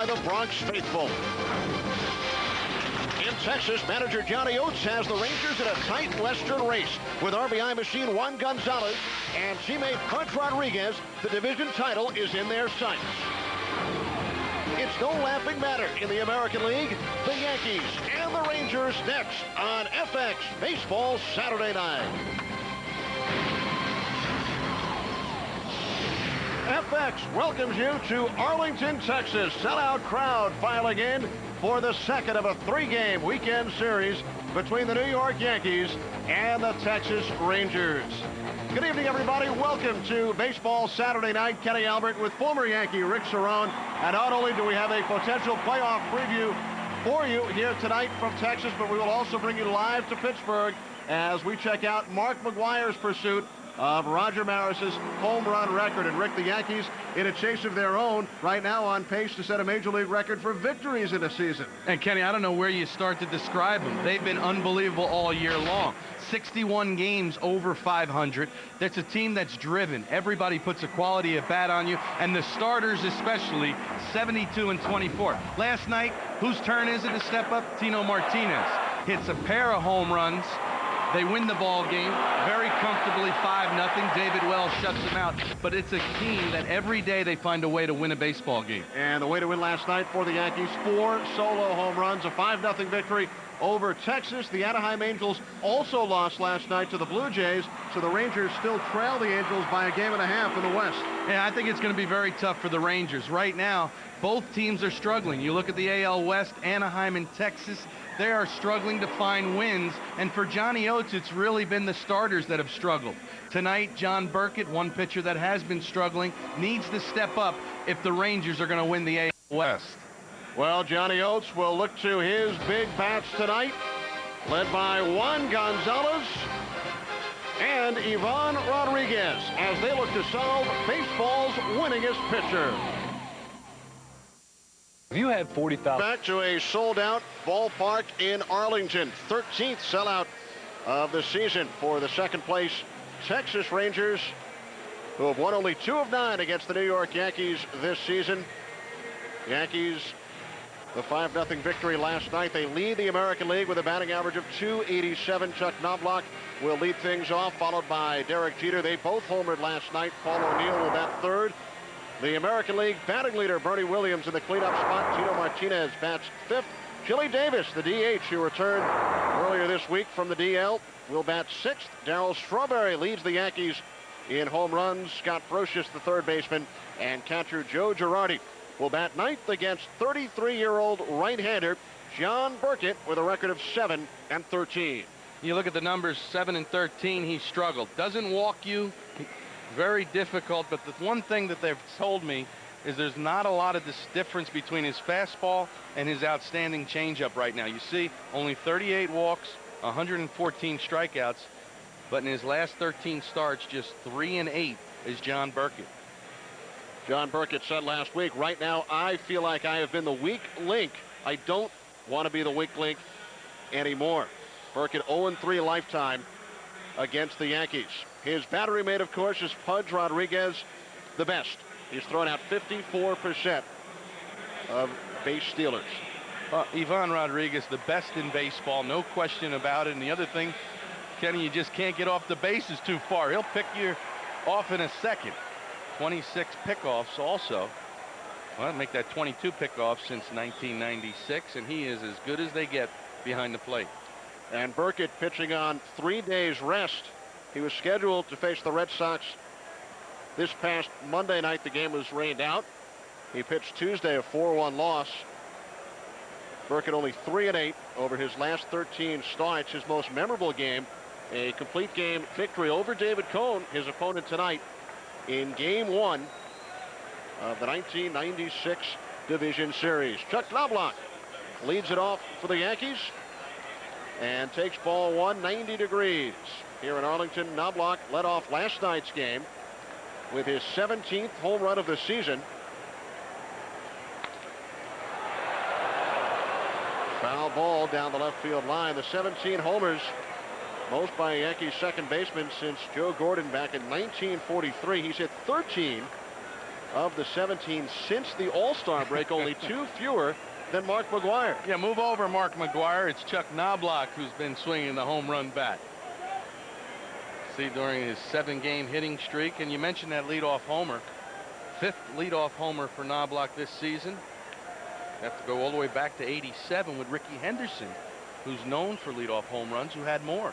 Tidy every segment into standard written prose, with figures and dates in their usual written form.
by the Bronx faithful. In Texas, manager Johnny Oates has the Rangers in a tight Western race with RBI machine Juan Gonzalez and teammate Punch Rodriguez. The division title is in their sights. It's no laughing matter in the American League. The Yankees and the Rangers next on FX Baseball Saturday night. FX welcomes you to Arlington, Texas. Sellout crowd filing in for the second of a three-game weekend series between the New York Yankees and the Texas Rangers. Good evening, everybody. Welcome to Baseball Saturday night. Kenny Albert with former Yankee Rick Cerrone. And not only do we have a potential playoff preview for you here tonight from Texas, but we will also bring you live to Pittsburgh as we check out Mark McGwire's pursuit of Roger Maris's home run record. And Rick, the Yankees in a chase of their own right now on pace to set a major league record for victories in a season. And Kenny, I don't know where you start to describe them. They've been unbelievable all year long. 61 games over 500. That's a team that's driven. Everybody puts a quality at bat on you, and the starters especially, 72 and 24. Last night, whose turn is it to step up? Tino Martinez hits a pair of home runs. They win the ball game very comfortably, 5-0. David Wells shuts them out. But it's a team that every day they find a way to win a baseball game. And the way to win last night for the Yankees, 4 solo home runs, a 5-0 victory over Texas. The Anaheim Angels also lost last night to the Blue Jays, so the Rangers still trail the Angels by a game and a half in the West. Yeah, I think it's going to be very tough for the Rangers. Right now, both teams are struggling. You look at the AL West, Anaheim and Texas, they are struggling to find wins. And for Johnny Oates, it's really been the starters that have struggled. Tonight, John Burkett, one pitcher that has been struggling, needs to step up if the Rangers are going to win the AL West. Well, Johnny Oates will look to his big bats tonight, led by Juan Gonzalez and Ivan Rodriguez, as they look to solve baseball's winningest pitcher. If you had 40,000. Back to a sold-out ballpark in Arlington. 13th sellout of the season for the second-place Texas Rangers, who have won only 2 of 9 against the New York Yankees this season. Yankees, the 5-0 victory last night. They lead the American League with a batting average of .287. Chuck Knobloch will lead things off, followed by Derek Jeter. They both homered last night. Paul O'Neill will bat third. The American League batting leader, Bernie Williams, in the cleanup spot. Tino Martinez bats fifth. Chili Davis, the DH, who returned earlier this week from the DL, will bat sixth. Darryl Strawberry leads the Yankees in home runs. Scott Brocious, the third baseman, and catcher Joe Girardi will bat ninth against 33-year-old right-hander John Burkett with a record of 7-13. You look at the numbers, 7-13, he struggled. Doesn't walk you. Very difficult, but the one thing that they've told me is there's not a lot of this difference between his fastball and his outstanding changeup right now. You see, only 38 walks, 114 strikeouts, but in his last 13 starts, just 3 and 8 is John Burkett. John Burkett said last week, right now I feel like I have been the weak link. I don't want to be the weak link anymore. Burkett 0-3 lifetime against the Yankees. His battery mate, of course, is Pudge Rodriguez, the best. He's thrown out 54% of base stealers. Ivan Rodriguez, the best in baseball, no question about it. And the other thing, Kenny, you just can't get off the bases too far. He'll pick you off in a second. 26 pickoffs also. Well, make that 22 pickoffs since 1996, and he is as good as they get behind the plate. And Burkett pitching on 3 days rest. He was scheduled to face the Red Sox this past Monday night. The game was rained out. He pitched Tuesday, a 4-1 loss. Burkett only 3 and 8 over his last 13 starts. His most memorable game, a complete game victory over David Cone, his opponent tonight, in Game 1 of the 1996 Division Series. Chuck Knobloch leads it off for the Yankees and takes ball 1, 90 degrees. Here in Arlington, Knobloch led off last night's game with his 17th home run of the season. Foul ball down the left field line. The 17 homers, most by a Yankees second baseman since Joe Gordon back in 1943. He's hit 13 of the 17 since the All-Star break, only 2 fewer than Mark McGwire. Yeah, move over, Mark McGwire. It's Chuck Knobloch who's been swinging the home run bat. See, during his 7-game hitting streak, and you mentioned that leadoff homer. 5th leadoff homer for Knobloch this season. Have to go all the way back to '87 with Ricky Henderson, who's known for leadoff home runs, who had more.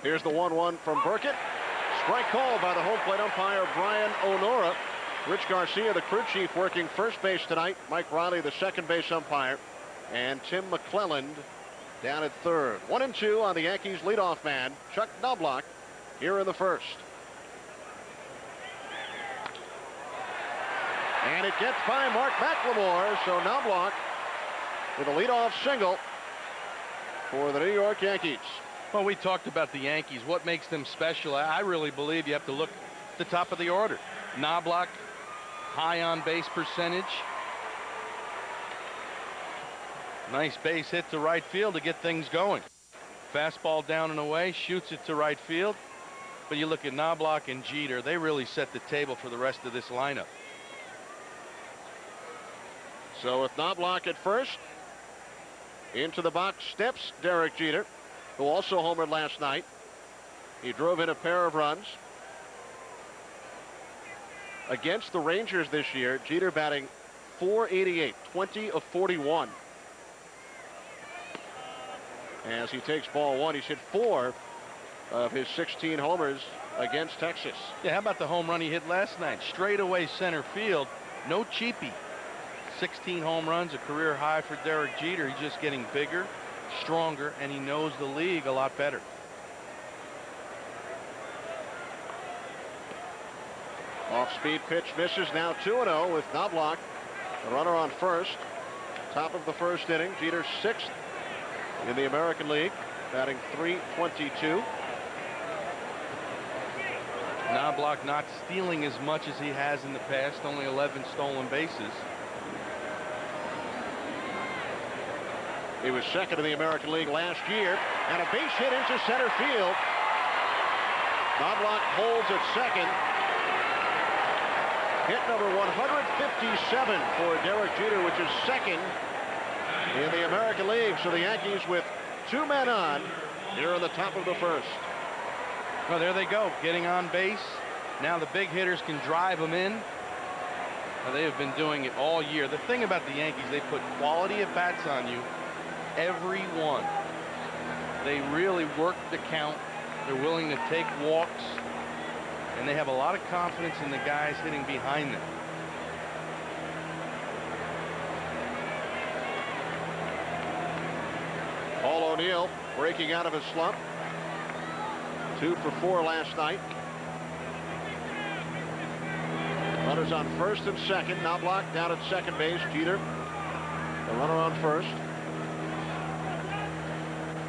Here's the 1-1 from Burkett. Strike called by the home plate umpire Brian Onora. Rich Garcia, the crew chief, working first base tonight. Mike Riley, the second base umpire, and Tim McClelland down at third. 1-2 on the Yankees leadoff man, Chuck Knobloch, here in the first. And it gets by Mark McLemore, so Knobloch with a leadoff single for the New York Yankees. Well, we talked about the Yankees. What makes them special? I really believe you have to look at the top of the order. Knobloch, high on base percentage. Nice base hit to right field to get things going. Fastball down and away, shoots it to right field. But you look at Knobloch and Jeter, they really set the table for the rest of this lineup. So with Knobloch at first, into the box steps Derek Jeter, who also homered last night. He drove in a pair of runs. Against the Rangers this year, Jeter batting .488, 20 of 41. As he takes ball one, he's hit 4 of his 16 homers against Texas. Yeah, how about the home run he hit last night? Straight away center field, no cheapie. 16 home runs, a career high for Derek Jeter. He's just getting bigger, stronger, and he knows the league a lot better. Off-speed pitch misses, now 2-0 with Knobloch. The runner on first. Top of the first inning. Jeter 6th in the American League, batting .322. Knobloch not stealing as much as he has in the past, only 11 stolen bases. He was second in the American League last year, and a base hit into center field. Knobloch holds at second. Hit number 157 for Derek Jeter, which is second in the American League. So the Yankees with 2 men on here in the top of the first. Well, there they go, getting on base. Now the big hitters can drive them in. Now, they have been doing it all year. The thing about the Yankees, they put quality at bats on you. Every one. They really work the count. They're willing to take walks, and they have a lot of confidence in the guys hitting behind them. Paul O'Neill breaking out of his slump. 2 for 4 last night. Runners on first and second. Knobloch down at second base. Jeter, the runner on first.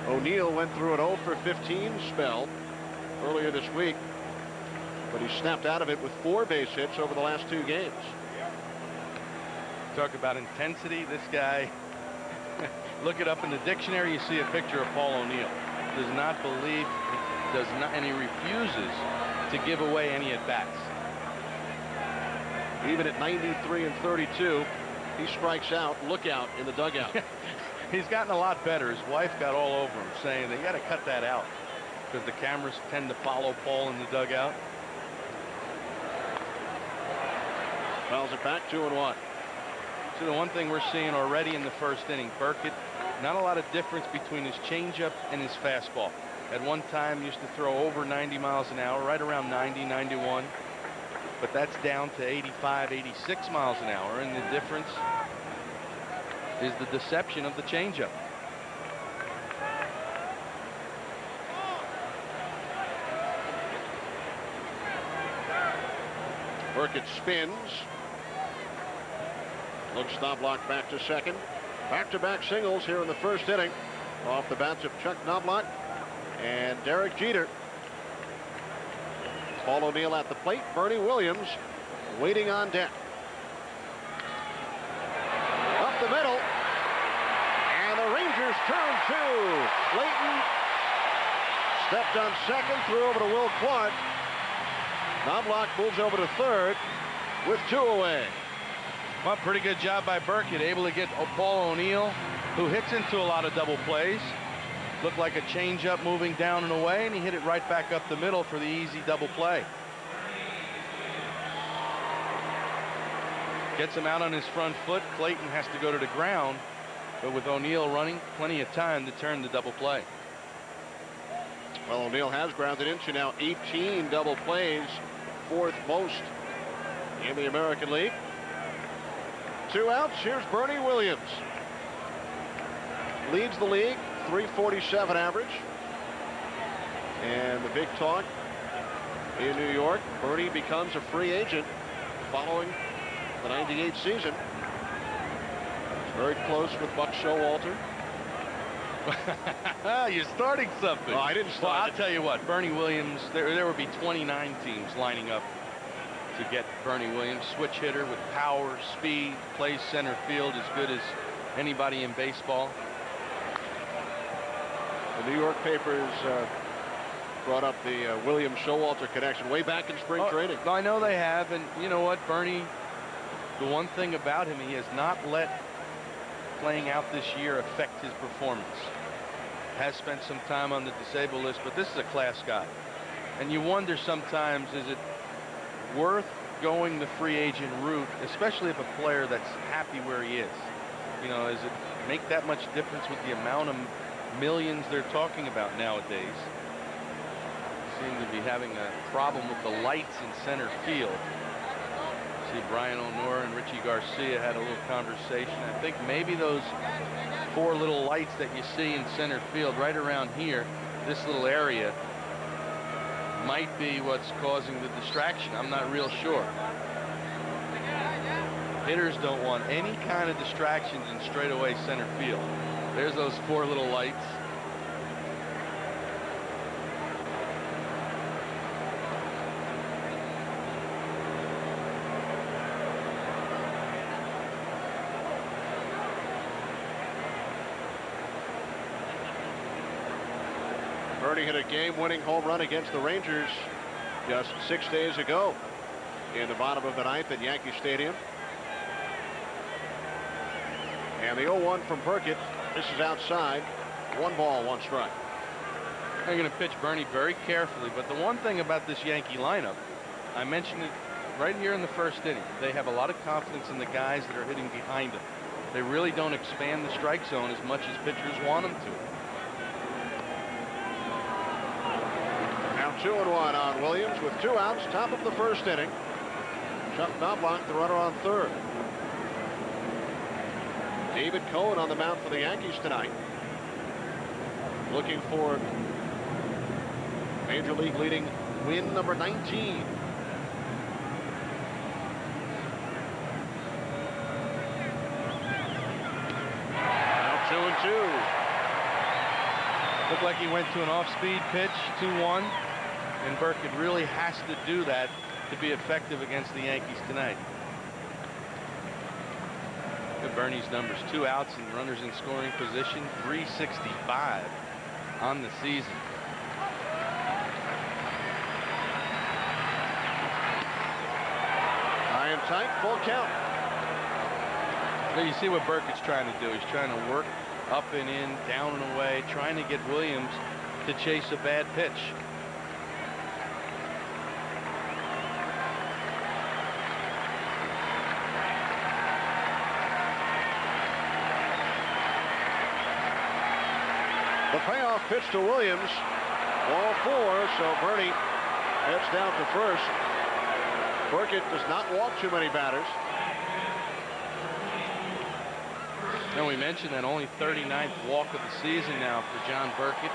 O'Neill went through an 0 for 15 spell earlier this week, but he snapped out of it with 4 base hits over the last 2 games. Talk about intensity. This guy, look it up in the dictionary, you see a picture of Paul O'Neill. Does not believe, does not, and he refuses to give away any at-bats. Even at 93 and 32, he strikes out. Look out in the dugout. He's gotten a lot better. His wife got all over him, saying they got to cut that out because the cameras tend to follow Paul in the dugout. Fouls it back, 2-1. So the one thing we're seeing already in the first inning, Burkett, not a lot of difference between his changeup and his fastball. At one time, used to throw over 90 miles an hour, right around 90, 91. But that's down to 85, 86 miles an hour, and the difference is the deception of the changeup. Burkett spins. Looks Knobloch back to second. Back-to-back singles here in the first inning. Off the bats of Chuck Knobloch and Derek Jeter. Paul O'Neill at the plate. Bernie Williams waiting on deck. Up the middle. And the Rangers turn 2. Clayton stepped on second, threw over to Will Clark. Knobloch moves over to third. with 2 away. Well, pretty good job by Burkett, able to get Paul O'Neill, who hits into a lot of double plays. Looked like a changeup moving down and away, and he hit it right back up the middle for the easy double play. Gets him out on his front foot. Clayton has to go to the ground, but with O'Neill running, plenty of time to turn the double play. Well, O'Neill has grounded into now 18 double plays, 4th most in the American League. 2 outs. Here's Bernie Williams. Leads the league, 347 average. And the big talk in New York, Bernie becomes a free agent following the 98 season. It's very close with Buck Showalter. You're starting something. Oh, I didn't start. Well, I'll tell you what, Bernie Williams, there would be 29 teams lining up to get Bernie Williams. Switch hitter with power, speed, plays center field as good as anybody in baseball. The New York papers brought up the Williams-Showalter connection way back in spring training. I know they have, and you know what, Bernie, the one thing about him, he has not let playing out this year affect his performance. Has spent some time on the disabled list, but this is a class guy. And you wonder sometimes, is it worth going the free agent route, especially if a player that's happy where he is? You know, does it make that much difference with the amount of millions they're talking about nowadays? Seem to be having a problem with the lights in center field. See, Brian O'Nora and Richie Garcia had a little conversation. I think maybe those 4 little lights that you see in center field right around here, this little area, might be what's causing the distraction. I'm not real sure. Hitters don't want any kind of distractions in straightaway center field. There's those 4 little lights. Bernie hit a game-winning home run against the Rangers just 6 days ago in the bottom of the 9th at Yankee Stadium. And the 0-1 from Burkett. This is outside. 1 ball, 1 strike. They're going to pitch Bernie very carefully, but the one thing about this Yankee lineup, I mentioned it right here in the first inning, they have a lot of confidence in the guys that are hitting behind them. They really don't expand the strike zone as much as pitchers want them to. Now 2-1 on Williams with 2 outs, top of the first inning. Chuck Knobloch, the runner on third. David Cohen on the mound for the Yankees tonight, looking for Major League leading win number 19. Now 2-2. Looked like he went to an off-speed pitch, 2-1, and Burkett really has to do that to be effective against the Yankees tonight. Look at Bernie's numbers: 2 outs and runners in scoring position, 365 on the season. High and tight, full count. So you see what Burkett's trying to do. He's trying to work up and in, down and away, trying to get Williams to chase a bad pitch. The payoff pitch to Williams, ball 4, so Bernie heads down to first. Burkett does not walk too many batters. And we mentioned that only 39th walk of the season now for John Burkett.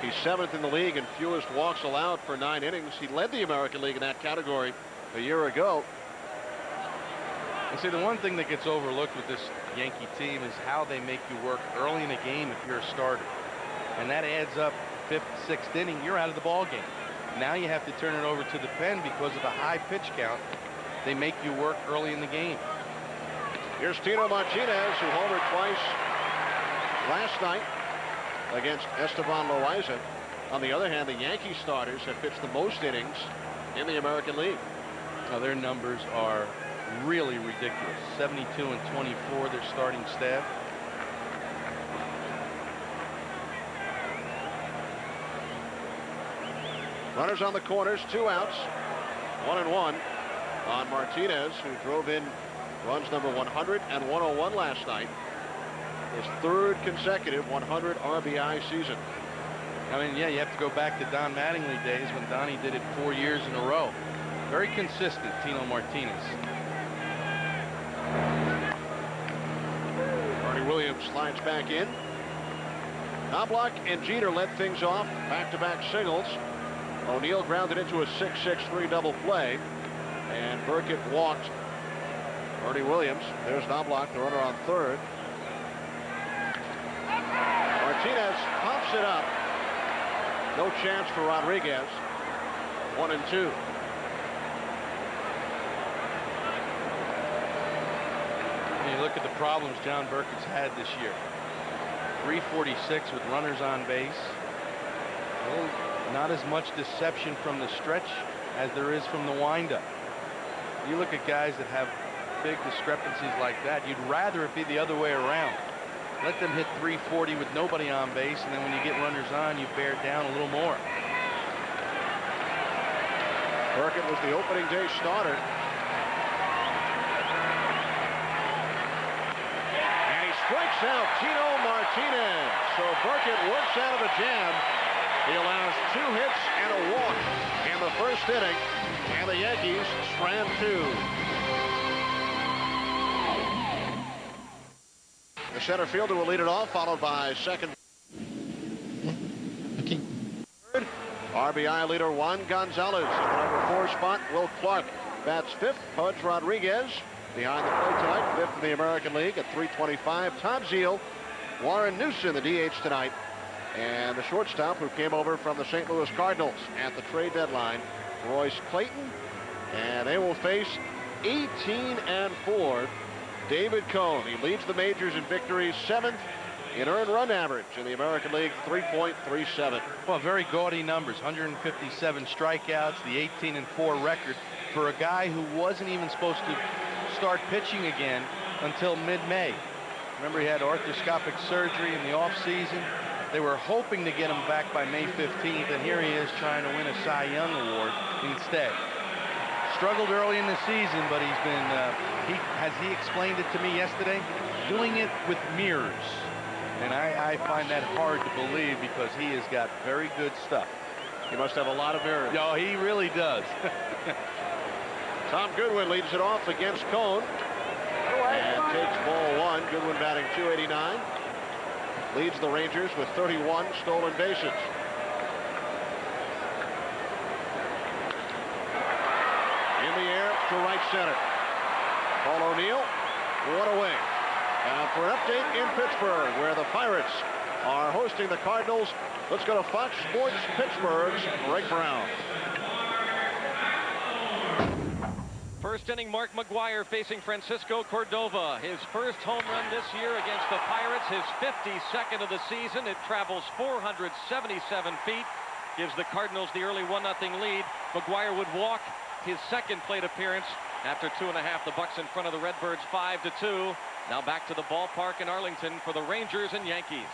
He's 7th in the league in fewest walks allowed for 9 innings. He led the American League in that category a year ago. And see, the one thing that gets overlooked with this Yankee team is how they make you work early in a game if you're a starter. And that adds up. 5th, 6th inning, you're out of the ball game. Now you have to turn it over to the pen because of the high pitch count. They make you work early in the game. Here's Tino Martinez, who homered twice last night against Esteban Loaiza. On the other hand, the Yankee starters have pitched the most innings in the American League. Now, their numbers are really ridiculous. 72 and 24, their starting staff. Runners on the corners, 2 outs, 1-1 on Martinez, who drove in runs number 100 and 101 last night. His 3rd consecutive 100 RBI season. I mean, yeah, you have to go back to Don Mattingly days when Donnie did it 4 years in a row. Very consistent, Tino Martinez. Bernie Williams slides back in. Knobloch and Jeter led things off, back-to-back singles. O'Neill grounded into a 6-6-3 double play, and Burkett walked Bernie Williams. There's Knobloch, the runner on 3rd. Martinez pops it up. No chance for Rodriguez. 1-2. You look at the problems John Burkett's had this year. 346 with runners on base. Well, not as much deception from the stretch as there is from the windup. You look at guys that have big discrepancies like that, you'd rather it be the other way around. Let them hit 340 with nobody on base, and then when you get runners on, you bear down a little more. Burkett was the opening day starter. And he strikes out Tino Martinez. So Burkett works out of the jam. He allows 2 hits and a walk in the 1st inning, and the Yankees strand 2. The center fielder will lead it off, followed by second. Third, RBI leader Juan Gonzalez. In the number 4 spot, Will Clark bats 5th. Pudge Rodriguez behind the plate tonight, 5th in the American League at 325. Todd Zeile, Warren Newson, the DH tonight. And the shortstop who came over from the St. Louis Cardinals at the trade deadline, Royce Clayton. And they will face 18-4 David Cone. He leads the majors in victories, 7th in earned run average in the American League, 3.37. Well, very gaudy numbers. 157 strikeouts, the 18-4 record for a guy who wasn't even supposed to start pitching again until mid-May. Remember, he had arthroscopic surgery in the offseason. They were hoping to get him back by May 15th, and here he is trying to win a Cy Young Award instead. Struggled early in the season, but he's been, as he explained it to me yesterday, doing it with mirrors. And I find that hard to believe because he has got very good stuff. He must have a lot of mirrors. No, he really does. Tom Goodwin leads it off against Cone. And takes ball 1. Goodwin batting .289. Leads the Rangers with 31 stolen bases. In the air to right center. Paul O'Neill, 1 away. And for an update in Pittsburgh, where the Pirates are hosting the Cardinals, let's go to Fox Sports Pittsburgh's Greg Brown. First inning, Mark McGwire facing Francisco Cordova. His first home run this year against the Pirates, his 52nd of the season. It travels 477 feet, gives the Cardinals the early 1-0 lead. McGwire would walk his second plate appearance. After 2.5, the Bucks in front of the Redbirds 5-2. Now back to the ballpark in Arlington for the Rangers and Yankees.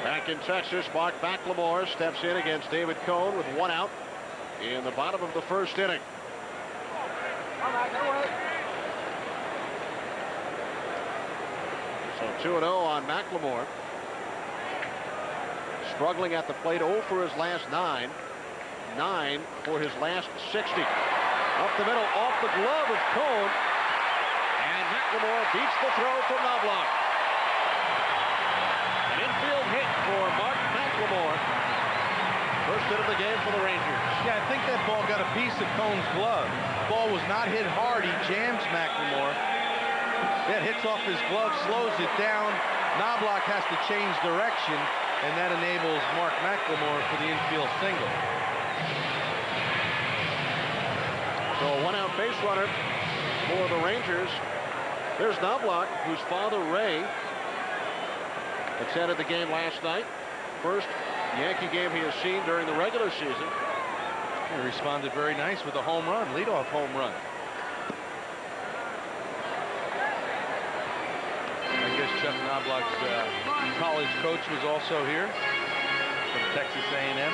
Back in Texas, Mark McLemore steps in against David Cone with 1 out in the bottom of the 1st inning. So 2-0 on McLemore. Struggling at the plate, 0 for his last 9. 9 for his last 60. Up the middle, off the glove of Cone. And McLemore beats the throw from Knobloch. An infield hit for Mark McLemore. First hit of the game for the Rangers. Yeah, I think that ball got a piece of Cone's glove. Ball was not hit hard. He jams McLemore. That hits off his glove, slows it down. Knobloch has to change direction, and that enables Mark McLemore for the infield single. So a 1-out base runner for the Rangers. There's Knobloch, whose father, Ray, attended the game last night. First Yankee game he has seen during the regular season. He responded very nice with a home run, leadoff home run. I guess Chuck Knobloch's college coach was also here from Texas A&M.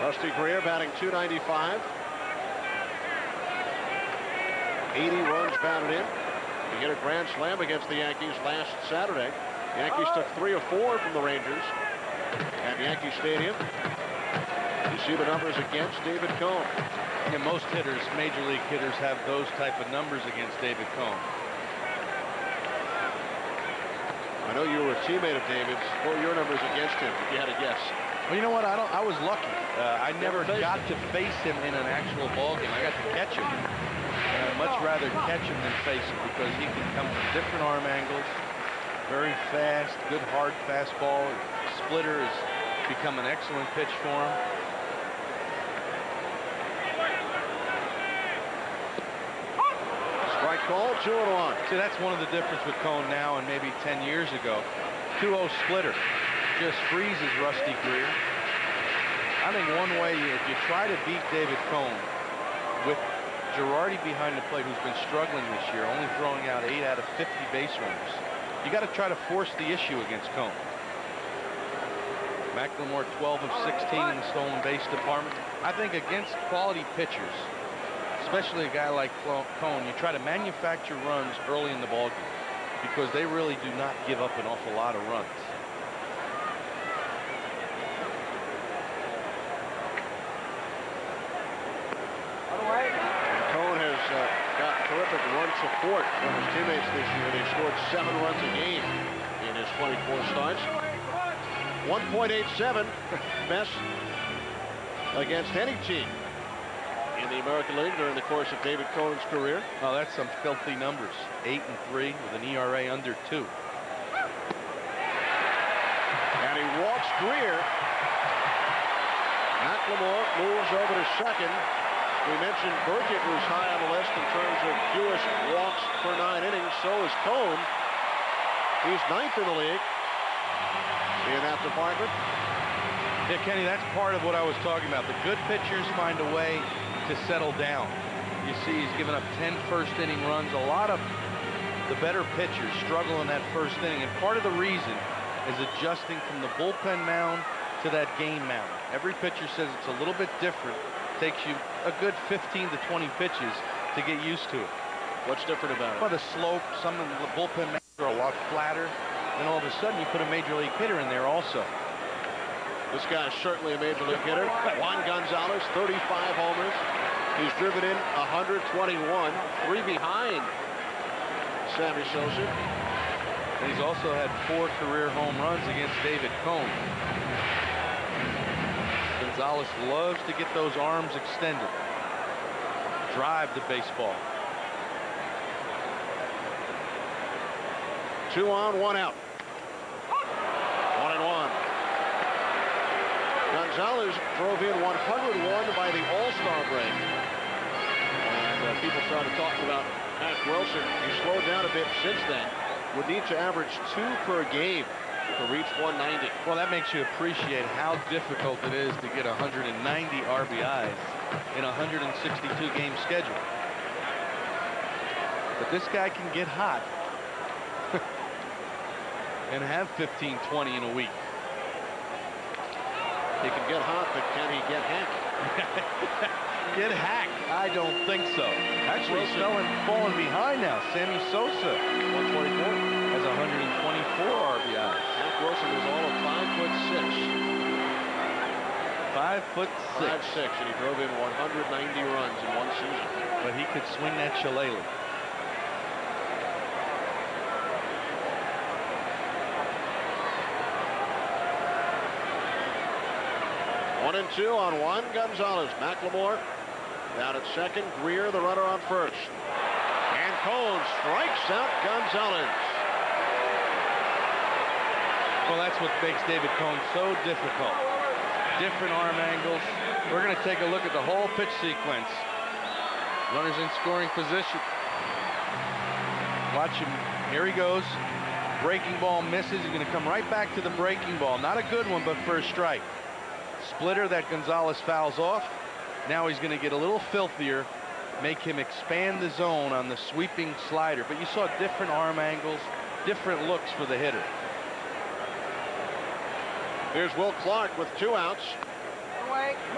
Rusty Greer batting .295. 80 runs batted in. He hit a grand slam against the Yankees last Saturday. The Yankees took 3 of 4 from the Rangers at Yankee Stadium. You see the numbers against David Cone. Yeah, most hitters, major league hitters, have those type of numbers against David Cone. I know you were a teammate of David's. What were your numbers against him, if you had a guess? Well, you know what? I was lucky. I never got to face him in an actual ball game. I got to catch him. And I'd much rather catch him than face him because he can come from different arm angles, very fast, good hard fastball. Splitter has become an excellent pitch for him. Strike call, 2-1. See, that's one of the difference with Cone now and maybe 10 years ago. 2-0 splitter just freezes Rusty Greer. I think one way, if you try to beat David Cone with Girardi behind the plate, who's been struggling this year, only throwing out 8 out of 50 base runners, you got to try to force the issue against Cone. McLemore 12 of 16 in the stolen base department. I think against quality pitchers, especially a guy like Cone, you try to manufacture runs early in the ballgame because they really do not give up an awful lot of runs. Got terrific run support from his teammates this year. They scored 7 runs a game in his 24 starts. 1.87 best against any team in the American League during the course of David Cone's career. Oh, that's some filthy numbers. 8-3 with an ERA under 2. And he walks Greer. McLemore moves over to second. We mentioned Burkett was high on the list in terms of fewest walks per 9 innings. So is Cone. He's 9th in the league in that department. Yeah, Kenny, that's part of what I was talking about. The good pitchers find a way to settle down. You see he's given up 10 first-inning runs. A lot of the better pitchers struggle in that first inning. And part of the reason is adjusting from the bullpen mound to that game mound. Every pitcher says it's a little bit different. Takes you a good 15 to 20 pitches to get used to it. What's different about it? Well, the slope, some of the bullpen are a lot flatter. Then all of a sudden you put a major league hitter in there also. This guy is certainly a major league hitter. Juan Gonzalez, 35 homers. He's driven in 121, 3 behind Sammy Sosa. And he's also had 4 career home runs against David Cone. Gonzalez loves to get those arms extended. Drive the baseball. 2 on, 1 out. 1-1. Gonzalez drove in 101 by the All-Star break. And people started talking about Matt Wilson. He slowed down a bit since then. Would need to average 2 per game to reach 190. Well, that makes you appreciate how difficult it is to get 190 RBIs in a 162 game schedule. But this guy can get hot and have 15, 20 in a week. He can get hot, but can he get hacked? Get hacked? I don't think so. Actually, he's falling behind now. Sammy Sosa, 124, has 124 RBIs. Matt Wilson is all of 5'6". 5'6". 5'6", and he drove in 190 runs in one season. But he could swing that shillelagh. One and 2 on Juan Gonzalez. McLemore down at second. Greer, the runner, on first. And Cone strikes out Gonzalez. Well, that's what makes David Cone so difficult. different arm angles. We're going to take a look at the whole pitch sequence. Runners in scoring position. Watch him. Here he goes. Breaking ball misses. He's going to come right back to the breaking ball. Not a good one, but for a strike. Splitter that Gonzalez fouls off. Now he's going to get a little filthier, make him expand the zone on the sweeping slider. But you saw different arm angles, different looks for the hitter. Here's Will Clark with 2 outs.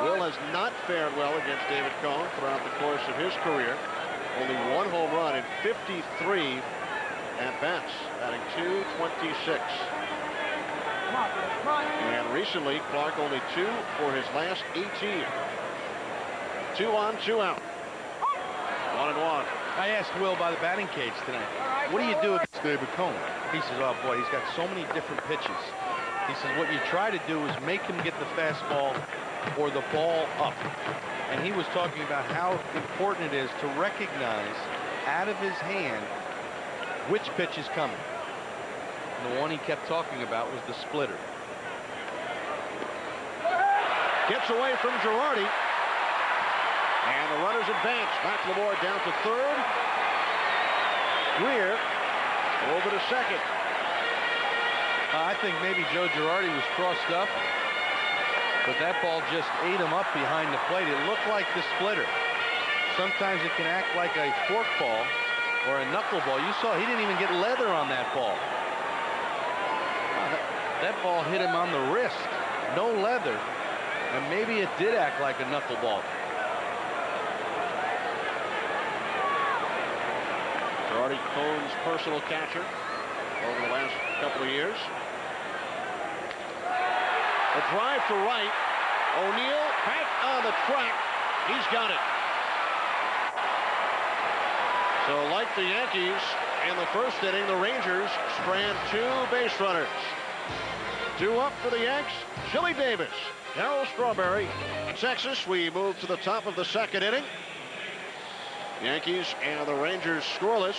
Will has not fared well against David Cone throughout the course of his career. Only 1 home run in 53 at-bats, batting .226. And recently, Clark only 2 for his last 18. 2 on, 2 out. 1-1. I asked Will by the batting cage tonight, what do you do against David Cone? He says, oh boy, he's got so many different pitches. He says what you try to do is make him get the fastball or the ball up. And he was talking about how important it is to recognize out of his hand which pitch is coming. And the one he kept talking about was the splitter. Gets away from Girardi. And the runners advance. McLemore down to third. Greer over to second. I think maybe Joe Girardi was crossed up, but that ball just ate him up behind the plate. It looked like the splitter. Sometimes it can act like a fork ball or a knuckleball. You saw he didn't even get leather on that ball. That ball hit him on the wrist. No leather. And maybe it did act like a knuckleball. Girardi, Cone's personal catcher over the last couple of years. A drive to right. O'Neill back on the track. He's got it. So like the Yankees in the first inning, the Rangers strand 2 base runners. 2 up for the Yanks. Chili Davis, Darryl Strawberry. Texas, we move to the top of the second inning. Yankees and the Rangers scoreless.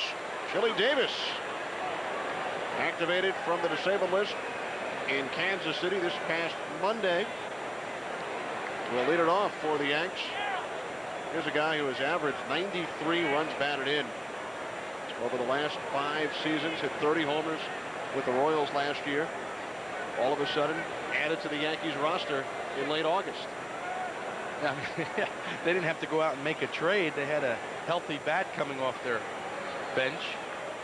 Chili Davis activated from the disabled list in Kansas City this past Monday. Will lead it off for the Yanks. Here's a guy who has averaged 93 runs batted in over the last 5 seasons, hit 30 homers with the Royals last year. All of a sudden added to the Yankees roster in late August. I mean, they didn't have to go out and make a trade. They had a healthy bat coming off their bench,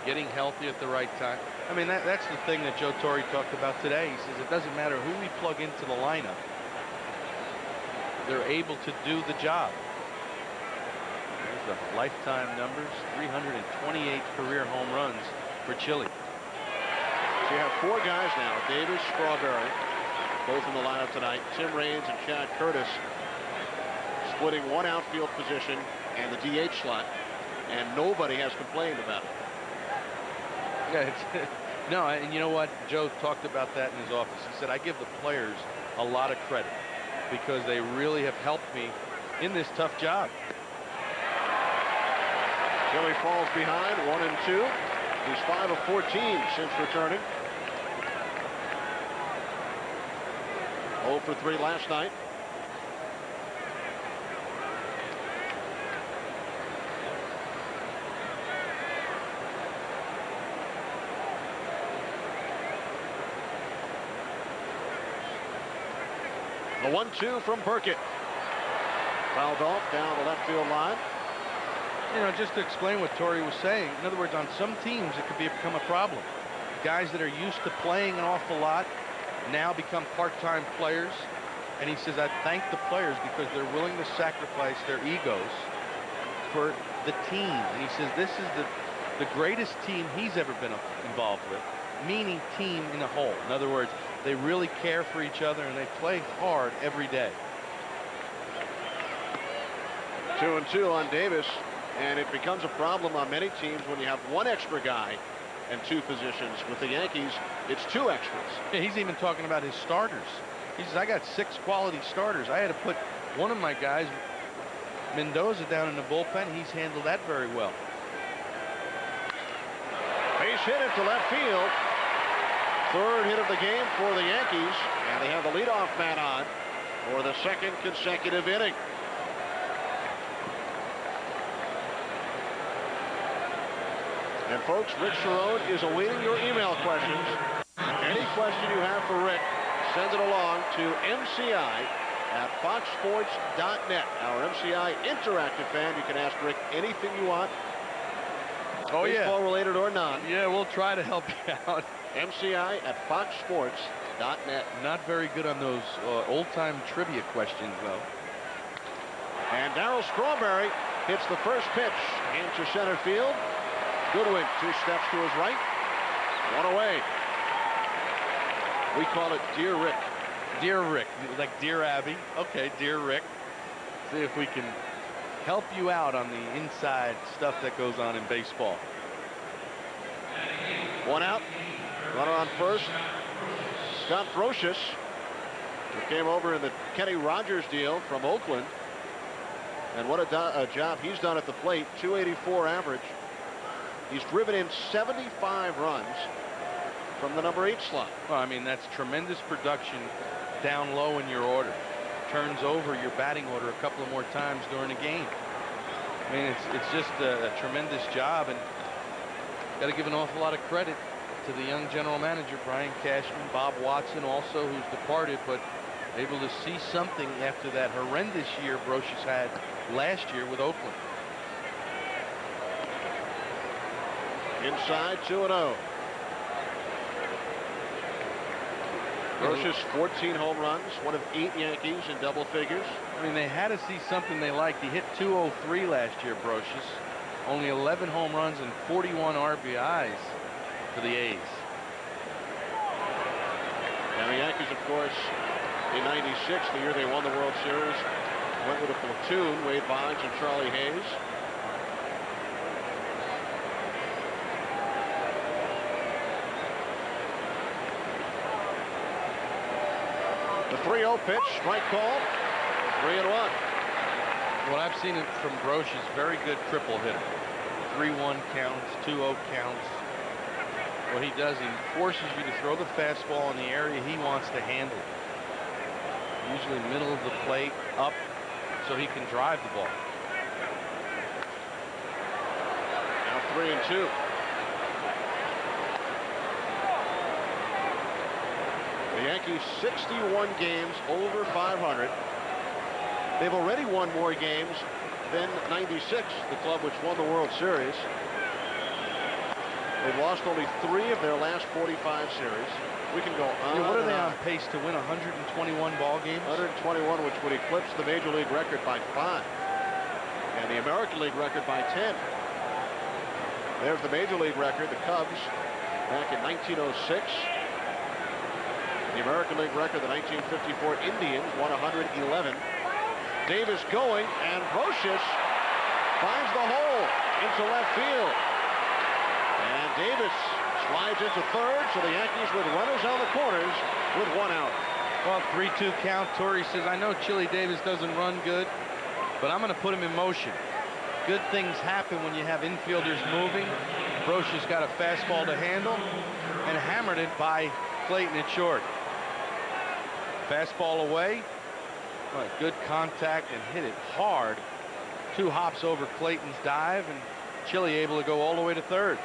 getting healthy at the right time. I mean, that's the thing that Joe Torre talked about today. He says it doesn't matter who we plug into the lineup. They're able to do the job. There's the lifetime numbers, 328 career home runs for Chile. So you have 4 guys now, Davis, Strawberry, both in the lineup tonight. Tim Raines and Chad Curtis splitting 1 outfield position and the DH slot, and nobody has complained about it. Yeah, no, and you know what? Joe talked about that in his office. He said, I give the players a lot of credit because they really have helped me in this tough job. Chile falls behind 1-2. He's 5 of 14 since returning. 0 for 3 last night. The 1-2 from Burkett. Fouled off down the left field line. You know, just to explain what Torre was saying, in other words, on some teams it could become a problem. Guys that are used to playing an awful lot now become part-time players. And he says, I thank the players because they're willing to sacrifice their egos for the team. And he says this is the greatest team he's ever been involved with, meaning team in a whole. In other words, they really care for each other and they play hard every day. 2-2 on Davis, and it becomes a problem on many teams when you have 1 extra guy and 2 positions. With the Yankees, it's 2 extras. Yeah, he's even talking about his starters. He says, I got 6 quality starters. I had to put one of my guys, Mendoza, down in the bullpen. He's handled that very well. Base hit it to left field. 3rd hit of the game for the Yankees, and they have the leadoff man on. for the second consecutive inning. And folks, Rick Cerrone is awaiting your email questions. Any question you have for Rick, send it along to mci@foxsports.net. Our MCI interactive fan, you can ask Rick anything you want. Oh, baseball related or not. Yeah, we'll try to help you out. mci@foxsports.net. Not very good on those old-time trivia questions, though. And Darryl Strawberry hits the first pitch into center field. Goodwin 2 steps to his right. 1 away. We call it Dear Rick. Dear Rick, like Dear Abby. Okay, Dear Rick. See if we can help you out on the inside stuff that goes on in baseball. 1 out. Runner on first. Scott Brocious, who came over in the Kenny Rogers deal from Oakland. And what a job he's done at the plate. 284 average. He's driven in 75 runs from the number 8 slot. Well, I mean, that's tremendous production down low in your order. Turns over your batting order a couple of more times during a game. I mean, it's just a tremendous job, and got to give an awful lot of credit to the young general manager, Brian Cashman, Bob Watson also, who's departed, but able to see something after that horrendous year Brocious had last year with Oakland. Inside 2-0. Brocious 14 home runs, one of 8 Yankees in double figures. I mean, they had to see something they liked. He hit 203 last year, Brocious. Only 11 home runs and 41 RBIs for the A's. And the Yankees, of course, in '96, the year they won the World Series, went with a platoon, Wade Boggs and Charlie Hayes. The 3-0 pitch, strike call, 3-1. What I've seen from Brocious, very good triple hitter. 3-1 counts, 2-0 counts. What he does, he forces you to throw the fastball in the area he wants to handle. Usually middle of the plate, up, so he can drive the ball. Now 3-2. The Yankees 61 games over 500. They've already won more games than '96, the club which won the World Series. They've lost only 3 of their last 45 series. We can go on. What are they on pace to win? 121 ball games? 121, which would eclipse the Major League record by 5. And the American League record by 10. There's the Major League record, the Cubs, back in 1906. The American League record, the 1954 Indians, won 111. Davis going, and Brocious finds the hole into left field. And Davis slides into third, so the Yankees with runners on the corners with 1 out. Well, 3-2 count. Torrey says, I know Chili Davis doesn't run good, but I'm going to put him in motion. Good things happen when you have infielders moving. Brocious got a fastball to handle and hammered it by Clayton at short. Fastball away. Well, good contact and hit it hard. 2 hops over Clayton's dive, and Chili able to go all the way to third.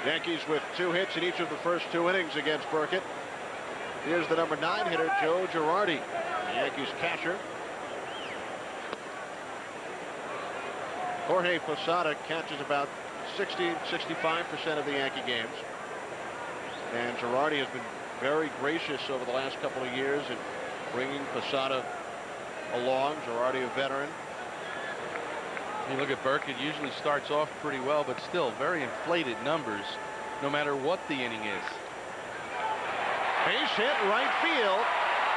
Yankees with 2 hits in each of the first 2 innings against Burkett. Here's the number 9 hitter, Joe Girardi, the Yankees catcher. Jorge Posada catches about 60-65% of the Yankee games. And Girardi has been very gracious over the last couple of years in bringing Posada along. Girardi, a veteran. You look at Burkett, usually starts off pretty well, but still very inflated numbers, no matter what the inning is. Base hit right field.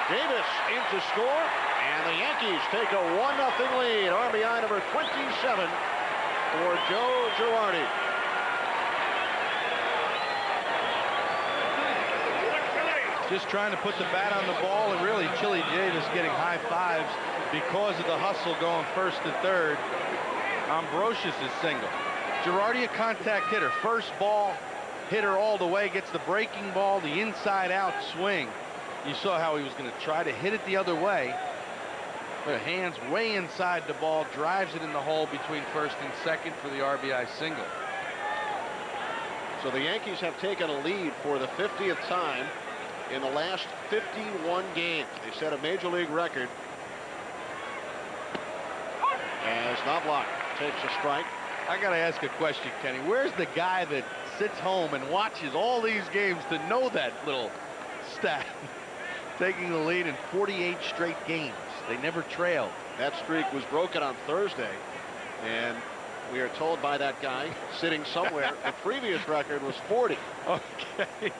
Davis in to score, and the Yankees take a 1-0 lead. RBI number 27 for Joe Girardi. Just trying to put the bat on the ball, and really Chili Davis getting high fives because of the hustle going first to third on Brocious' single. Girardi a contact hitter. First ball hitter all the way, gets the breaking ball, the inside-out swing. You saw how he was going to try to hit it the other way. The hands way inside the ball, drives it in the hole between first and second for the RBI single. So the Yankees have taken a lead for the 50th time in the last 51 games. They set a major league record as Knobloch takes a strike. I got to ask a question, Kenny. Where's the guy that sits home and watches all these games to know that little stat? Taking the lead in 48 straight games. They never trailed. That streak was broken on Thursday, and we are told by that guy sitting somewhere the previous record was 40. Okay.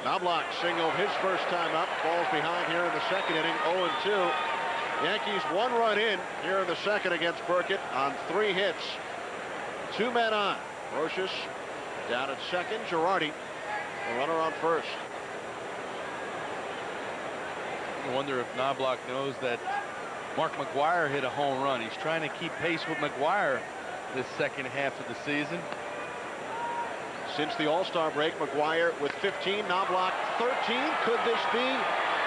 Knobloch singled his first time up, falls behind here in the second inning, 0-2. Yankees 1 run in here in the second against Burkett on 3 hits. 2 men on. Brocious down at second. Girardi, the runner on first. I wonder if Knobloch knows that Mark McGwire hit a home run. He's trying to keep pace with McGwire this second half of the season. Since the All-Star break, McGwire with 15, Knobloch 13. Could this be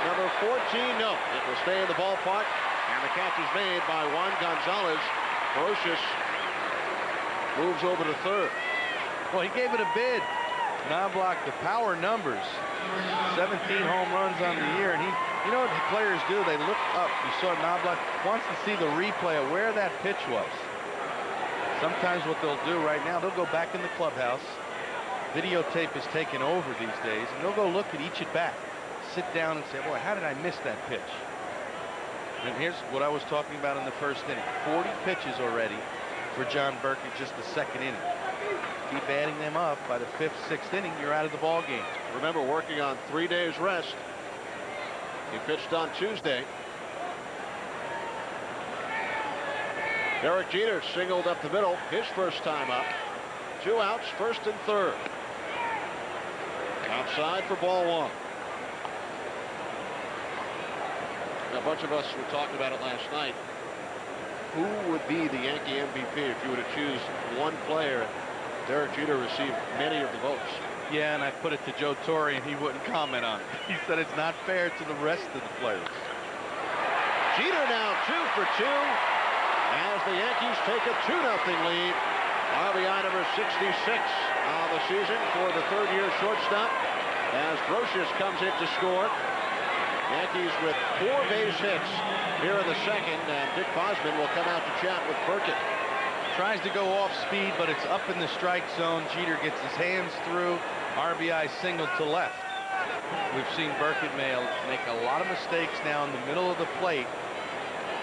number 14? No, it will stay in the ballpark, and the catch is made by Juan Gonzalez. Brocious moves over to third. Well, he gave it a bid. Knobloch, the power numbers, 17 home runs on the year, and you know what the players do? They look up. You saw Knobloch wants to see the replay of where that pitch was. Sometimes what they'll do right now, they'll go back in the clubhouse. Videotape is taken over these days, and they'll go look at each at bat, sit down and say, boy, how did I miss that pitch? And here's what I was talking about in the first inning. 40 pitches already for John Burkett, just the second inning. Keep adding them up. By the 5th, 6th inning, you're out of the ball game. Remember, working on 3 days rest. He pitched on Tuesday. Derek Jeter singled up the middle, his first time up. 2 outs, first and third. Outside for ball 1. A bunch of us were talking about it last night. Who would be the Yankee MVP if you were to choose one player? Derek Jeter received many of the votes. Yeah, and I put it to Joe Torre, and he wouldn't comment on it. He said it's not fair to the rest of the players. Jeter now 2 for 2 as the Yankees take a 2-0 lead. RBI number 66 of the season for the third-year shortstop as Brocious comes in to score. Yankees with 4 base hits here in the second, and Dick Bosman will come out to chat with Burkett. Tries to go off speed, but it's up in the strike zone. Jeter gets his hands through. RBI single to left. We've seen Burkett make a lot of mistakes now in the middle of the plate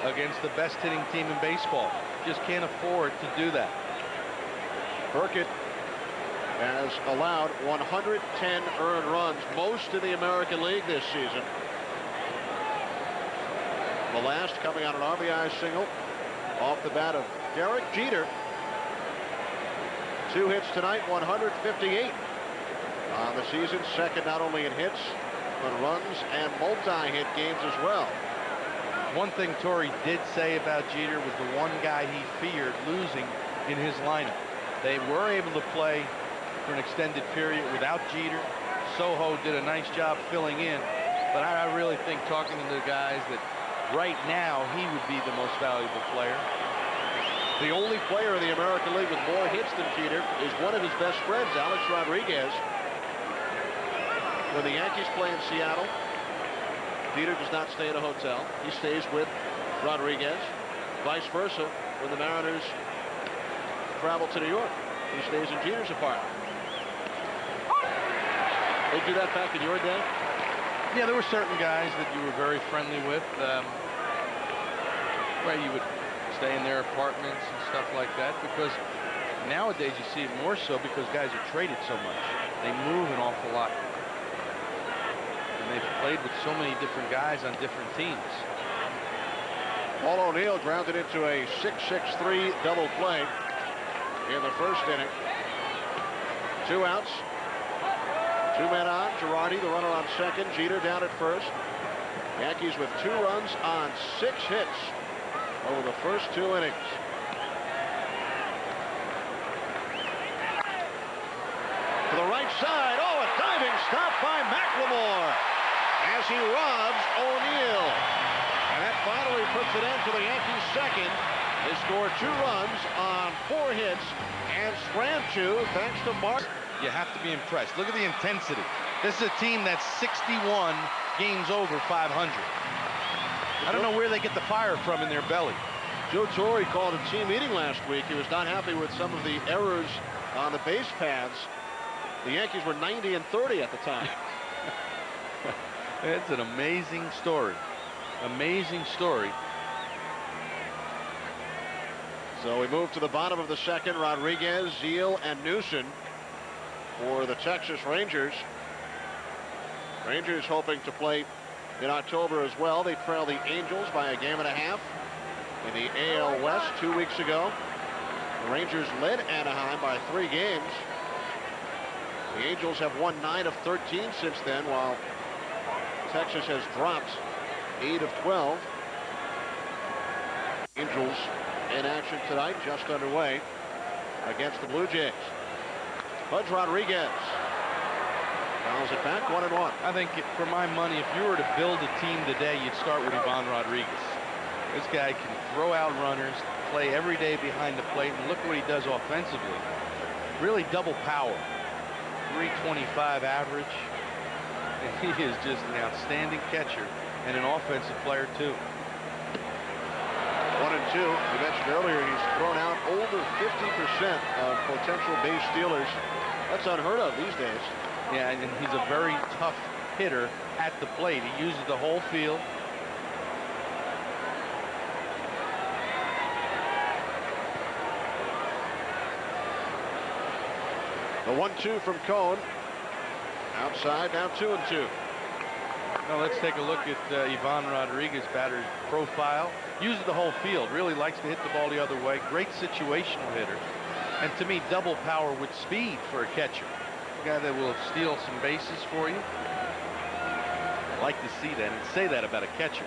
against the best hitting team in baseball. Just can't afford to do that. Burkett has allowed 110 earned runs, most in the American League this season. The last coming on an RBI single off the bat of Derek Jeter. 2 hits tonight, 158 on the season. Second not only in hits, but runs and multi-hit games as well. One thing Torre did say about Jeter was the one guy he feared losing in his lineup. They were able to play for an extended period without Jeter. Soho did a nice job filling in, but I really think, talking to the guys, that right now he would be the most valuable player. The only player in the American League with more hits than Jeter is one of his best friends, Alex Rodriguez. When the Yankees play in Seattle, Jeter does not stay at a hotel. He stays with Rodriguez. Vice versa, when the Mariners travel to New York, he stays in Jeter's apartment. They do that back in your day? Yeah, there were certain guys that you were very friendly with, where you would stay in their apartments and stuff like that, because nowadays you see it more so because guys are traded so much. They move an awful lot. And they've played with so many different guys on different teams. Paul O'Neill grounded into a 6-6-3 double play in the first inning. 2 outs. 2 men on. Girardi, the runner, on second. Jeter down at first. Yankees with 2 runs on 6 hits over the first 2 innings. right side. Oh, a diving stop by McLemore as he robs O'Neill. And that finally puts an end to the Yankees' second. They scored 2 runs on 4 hits and slammed 2 thanks to Mark. You have to be impressed. Look at the intensity. This is a team that's 61 games over 500. I don't know where they get the fire from in their belly. Joe Torre called a team meeting last week. He was not happy with some of the errors on the base paths. The Yankees were 90-30 at the time. It's an amazing story. Amazing story. So we move to the bottom of the second. Rodriguez, Zeal, and Newson for the Texas Rangers. Rangers hoping to play in October as well. They trail the Angels by a game and a half in the AL West 2 weeks ago. The Rangers led Anaheim by 3 games. The Angels have won 9 of 13 since then, while Texas has dropped 8 of 12. Angels in action tonight, just underway against the Blue Jays. Pudge Rodriguez fouls it back, 1-1. I think for my money, if you were to build a team today, you'd start with Ivan Rodriguez. This guy can throw out runners, play every day behind the plate, and look what he does offensively. Really double power. 325 average. And he is just an outstanding catcher and an offensive player too. 1-2. You mentioned earlier he's thrown out over 50% of potential base stealers. That's unheard of these days. Yeah, and he's a very tough hitter at the plate. He uses the whole field. The 1-2 from Cone. Outside, now 2-2. Now let's take a look at Ivan Rodriguez, batter's profile. Uses the whole field. Really likes to hit the ball the other way. Great situational hitter. And to me, double power with speed for a catcher. A guy that will steal some bases for you. I like to see that and say that about a catcher.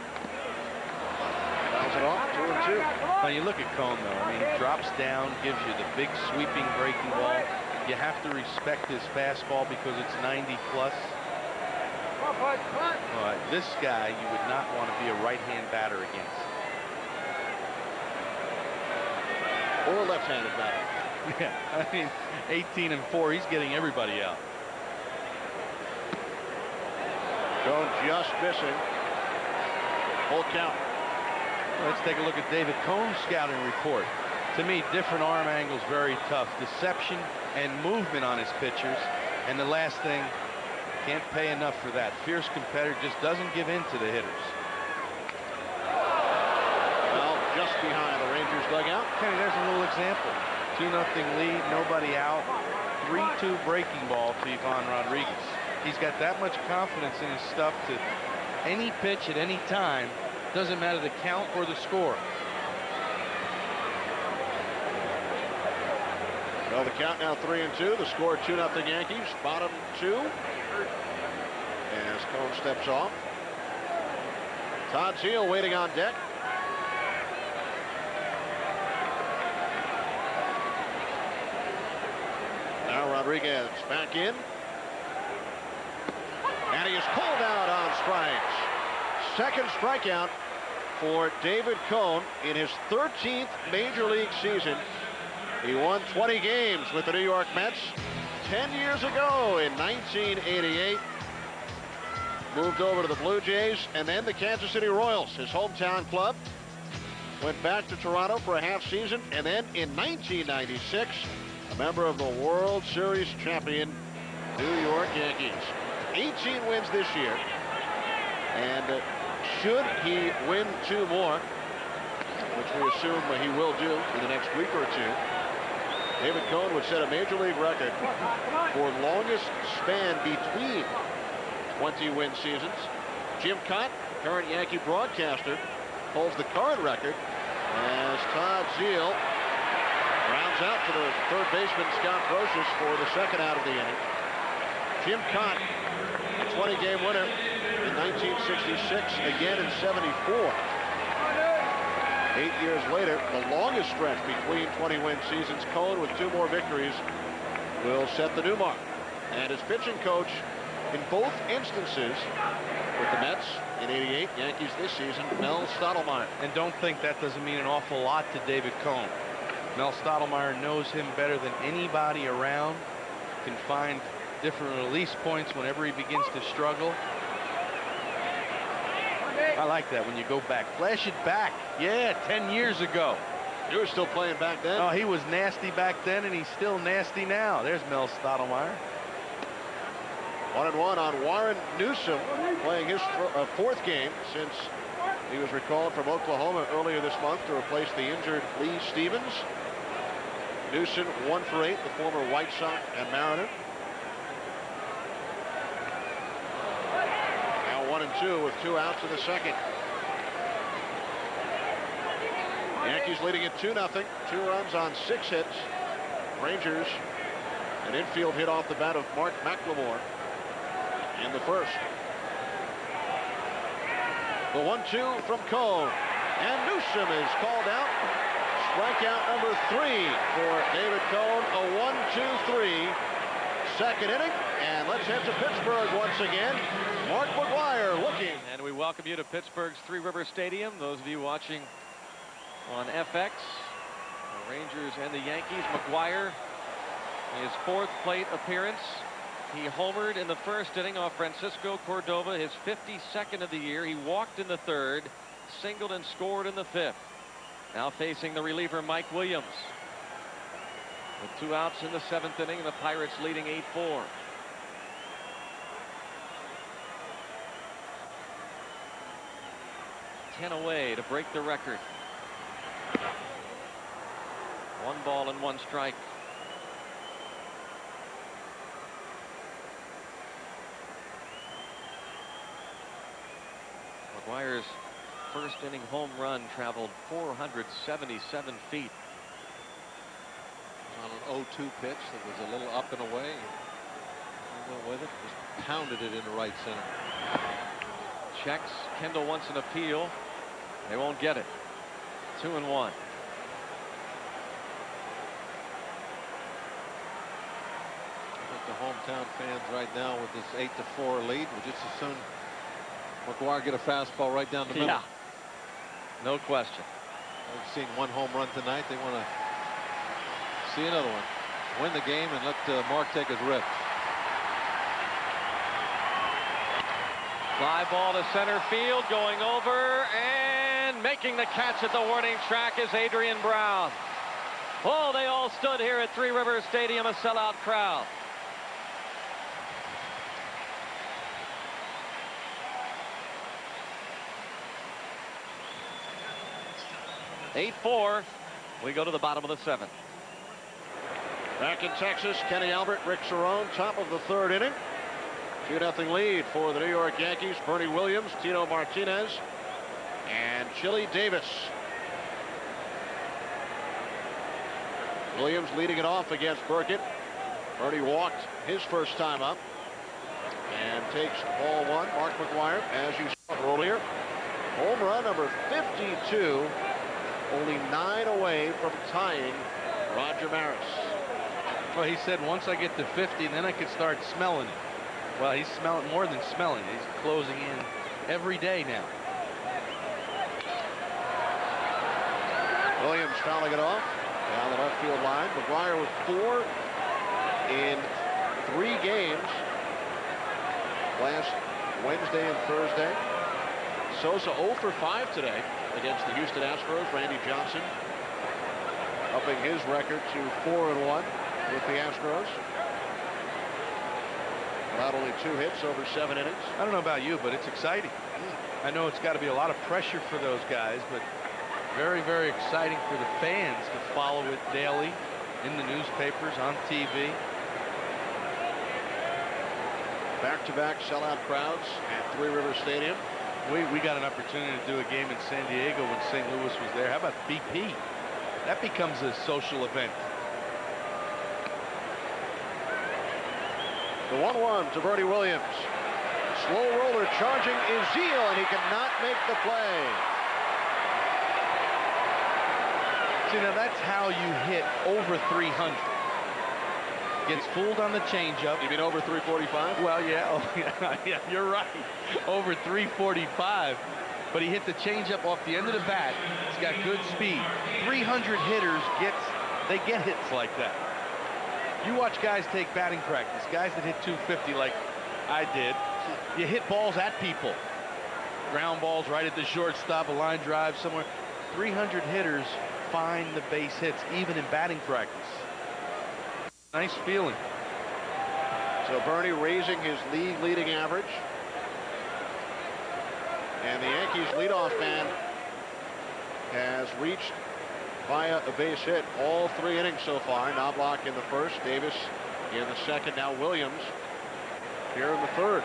Fouls it off, 2-2. Now you look at Cone though. I mean, he drops down, gives you the big sweeping breaking ball. You have to respect his fastball because it's 90 plus. This guy you would not want to be a right-hand batter against. Or a left-handed batter. Yeah, I mean, 18-4, he's getting everybody out. Cone just missing. Full count. Let's take a look at David Cohn's scouting report. To me, different arm angles, very tough. Deception and movement on his pitchers. And the last thing, can't pay enough for that. Fierce competitor, just doesn't give in to the hitters. Well, just behind the Rangers dugout. Kenny, there's a little example. 2-0 lead, nobody out. 3-2 breaking ball to Ivan Rodriguez. He's got that much confidence in his stuff to any pitch at any time. Doesn't matter the count or the score. Well, the count now 3-2. The score 2-0 Yankees. Bottom 2. As Cone steps off. Todd Zeal waiting on deck. Now Rodriguez back in. And he is pulled out on strikes. Second strikeout for David Cone in his 13th major league season. He won 20 games with the New York Mets 10 years ago in 1988. Moved over to the Blue Jays and then the Kansas City Royals, his hometown club. Went back to Toronto for a half season, and then in 1996, a member of the World Series champion New York Yankees. 18 wins this year, and should he win 2 more, which we assume he will do in the next week or 2, David Cone would set a major league record for longest span between 20-win seasons. Jim Cott, current Yankee broadcaster, holds the current record as Todd Zeal rounds out to the third baseman Scott Brosius for the second out of the inning. Jim Cott, a 20-game winner in 1966, again in 74. 8 years later, the longest stretch between 20-win seasons. Cone with 2 more victories will set the new mark. And his pitching coach in both instances with the Mets in '88, Yankees this season, Mel Stottlemyre. And don't think that doesn't mean an awful lot to David Cone. Mel Stottlemyre knows him better than anybody around, can find different release points whenever he begins to struggle. I like that when you go back. Flash it back. Yeah, 10 years ago. You were still playing back then? Oh, he was nasty back then, and he's still nasty now. There's Mel Stottlemyre. 1-1 on Warren Newsom, playing his fourth game since he was recalled from Oklahoma earlier this month to replace the injured Lee Stevens. Newsom 1 for 8, the former White Sox and Mariner. Now 1-2 with 2 outs in the second. Yankees leading it 2-0. 2 runs on 6 hits. Rangers, an infield hit off the bat of Mark McLemore in the first. The 1-2 from Cone, and Newsom is called out. Strikeout number 3 for David Cone. A 1-2-3 second inning, and let's head to Pittsburgh once again. Mark McGwire looking. And we welcome you to Pittsburgh's Three River Stadium. Those of you watching on FX, the Rangers and the Yankees. McGwire, his 4th plate appearance. He homered in the first inning off Francisco Cordova, his 52nd of the year. He walked in the 3rd, singled and scored in the 5th. Now facing the reliever Mike Williams. With 2 outs in the 7th inning, and the Pirates leading 8-4. Ten away to break the record. 1 ball and 1 strike. McGwire's first inning home run traveled 477 feet. On an 0-2 pitch that was a little up and away. He went with it, just pounded it into right center. Checks. Kendall wants an appeal. They won't get it. 2-1. The hometown fans right now with this 8-4 lead would just as soon McGwire get a fastball right down the middle. Yeah, no question. We've seen 1 home run tonight. They want to see another one, win the game, and let Mark take his rips. Fly ball to center field, going over, and making the catch at the warning track is Adrian Brown. Oh, they all stood here at Three Rivers Stadium, a sellout crowd. (8-4). We go to the bottom of the 7th. Back in Texas, Kenny Albert, Rick Cerone, top of the 3rd inning. 2-0 lead for the New York Yankees. Bernie Williams, Tino Martinez, and Chili Davis. Williams leading it off against Burkett. Bernie walked his first time up and takes ball 1. Mark McGwire, as you saw earlier, home run number 52, only 9 away from tying Roger Maris. Well, he said once I get to 50, then I could start smelling it. Well, he's smelling more than smelling. He's closing in every day now. Williams fouling it off down the left field line. McGwire with 4 in 3 games last Wednesday and Thursday. Sosa 0 for 5 today against the Houston Astros. Randy Johnson upping his record to 4-1 with the Astros. Without only 2 hits over 7 innings. I don't know about you, but it's exciting. I know it's got to be a lot of pressure for those guys, but very, very exciting for the fans to follow it daily in the newspapers, on TV. Back-to-back sellout crowds at Three River Stadium. We got an opportunity to do a game in San Diego when St. Louis was there. How about BP? That becomes a social event. The 1-1 to Bernie Williams. Slow roller charging Ezeel, and he cannot make the play. See, now that's how you hit over 300. Gets fooled on the changeup. You mean over 345? Well, yeah, oh, yeah, you're right. Over 345. But he hit the changeup off the end of the bat. He's got good speed. 300 hitters get hits like that. You watch guys take batting practice, guys that hit 250 like I did. You hit balls at people. Ground balls right at the shortstop, a line drive somewhere. 300 hitters find the base hits, even in batting practice. Nice feeling. So Bernie raising his league leading average. And the Yankees leadoff man has reached via a base hit all 3 innings so far. Knobloch in the first, Davis in the second, now Williams here in the third.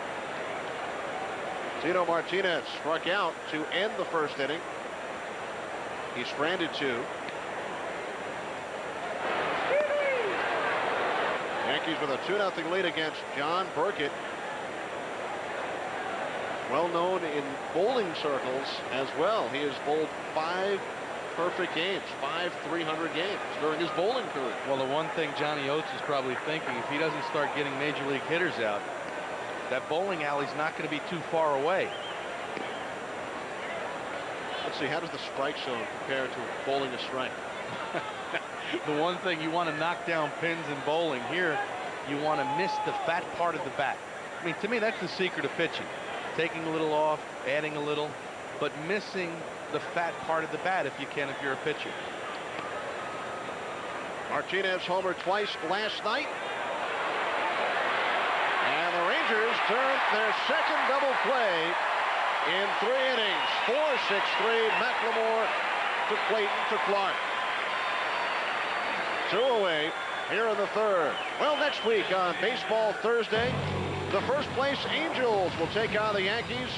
Tino Martinez struck out to end the first inning. He stranded 2. Yankees with a 2-0 lead against John Burkett. Well known in bowling circles as well. He has bowled 5 perfect games, 5 300 games during his bowling career. Well, the one thing Johnny Oates is probably thinking, if he doesn't start getting major league hitters out, that bowling alley's not going to be too far away. Let's see, how does the strike zone compare to bowling a strike? The one thing you want to knock down pins in bowling, here you want to miss the fat part of the bat. I mean, to me, that's the secret of pitching. Taking a little off, adding a little, but missing the fat part of the bat if you can, if you're a pitcher. Martinez homered twice last night. And the Rangers turned their second double play in 3 innings. 4-6-3, McLemore to Clayton to Clark. 2 away here in the third. Well, next week on Baseball Thursday, the first place Angels will take on the Yankees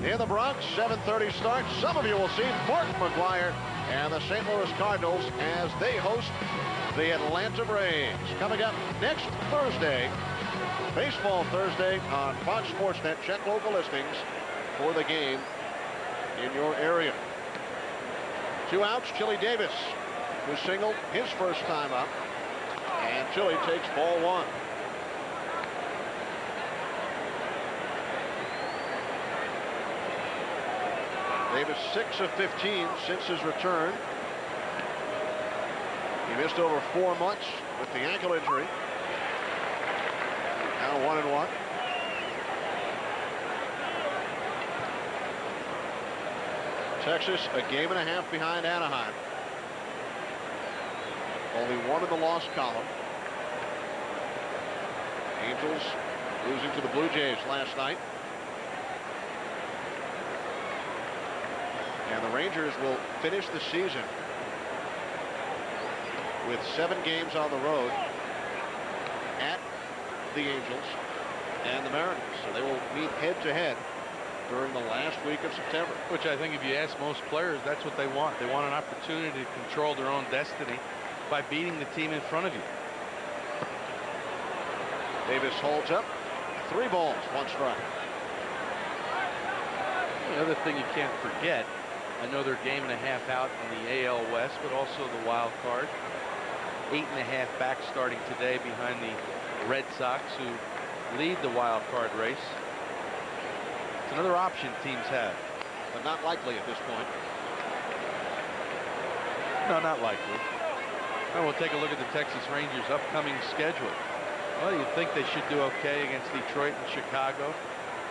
in the Bronx. 7:30 start. Some of you will see Mark McGwire and the St. Louis Cardinals as they host the Atlanta Braves. Coming up next Thursday, Baseball Thursday on Fox Sports Net. Check local listings for the game in your area. 2 outs, Chili Davis, who singled his first time up, and Chili takes ball 1. Davis 6 of 15 since his return. He missed over 4 months with the ankle injury. Now 1-1. Texas a game and a half behind Anaheim. Only 1 in the loss column. Angels losing to the Blue Jays last night. And the Rangers will finish the season with 7 games on the road at the Angels and the Mariners. So they will meet head-to-head during the last week of September. Which I think if you ask most players, that's what they want. They want an opportunity to control their own destiny by beating the team in front of you. Davis holds up. 3 balls, 1 strike. The other thing you can't forget, I know they're game and a half out in the AL West, but also the wild card. 8.5 back starting today behind the Red Sox, who lead the wild card race. It's another option teams have. But not likely at this point. No, not likely. And we'll take a look at the Texas Rangers' upcoming schedule. Well, you'd think they should do okay against Detroit and Chicago.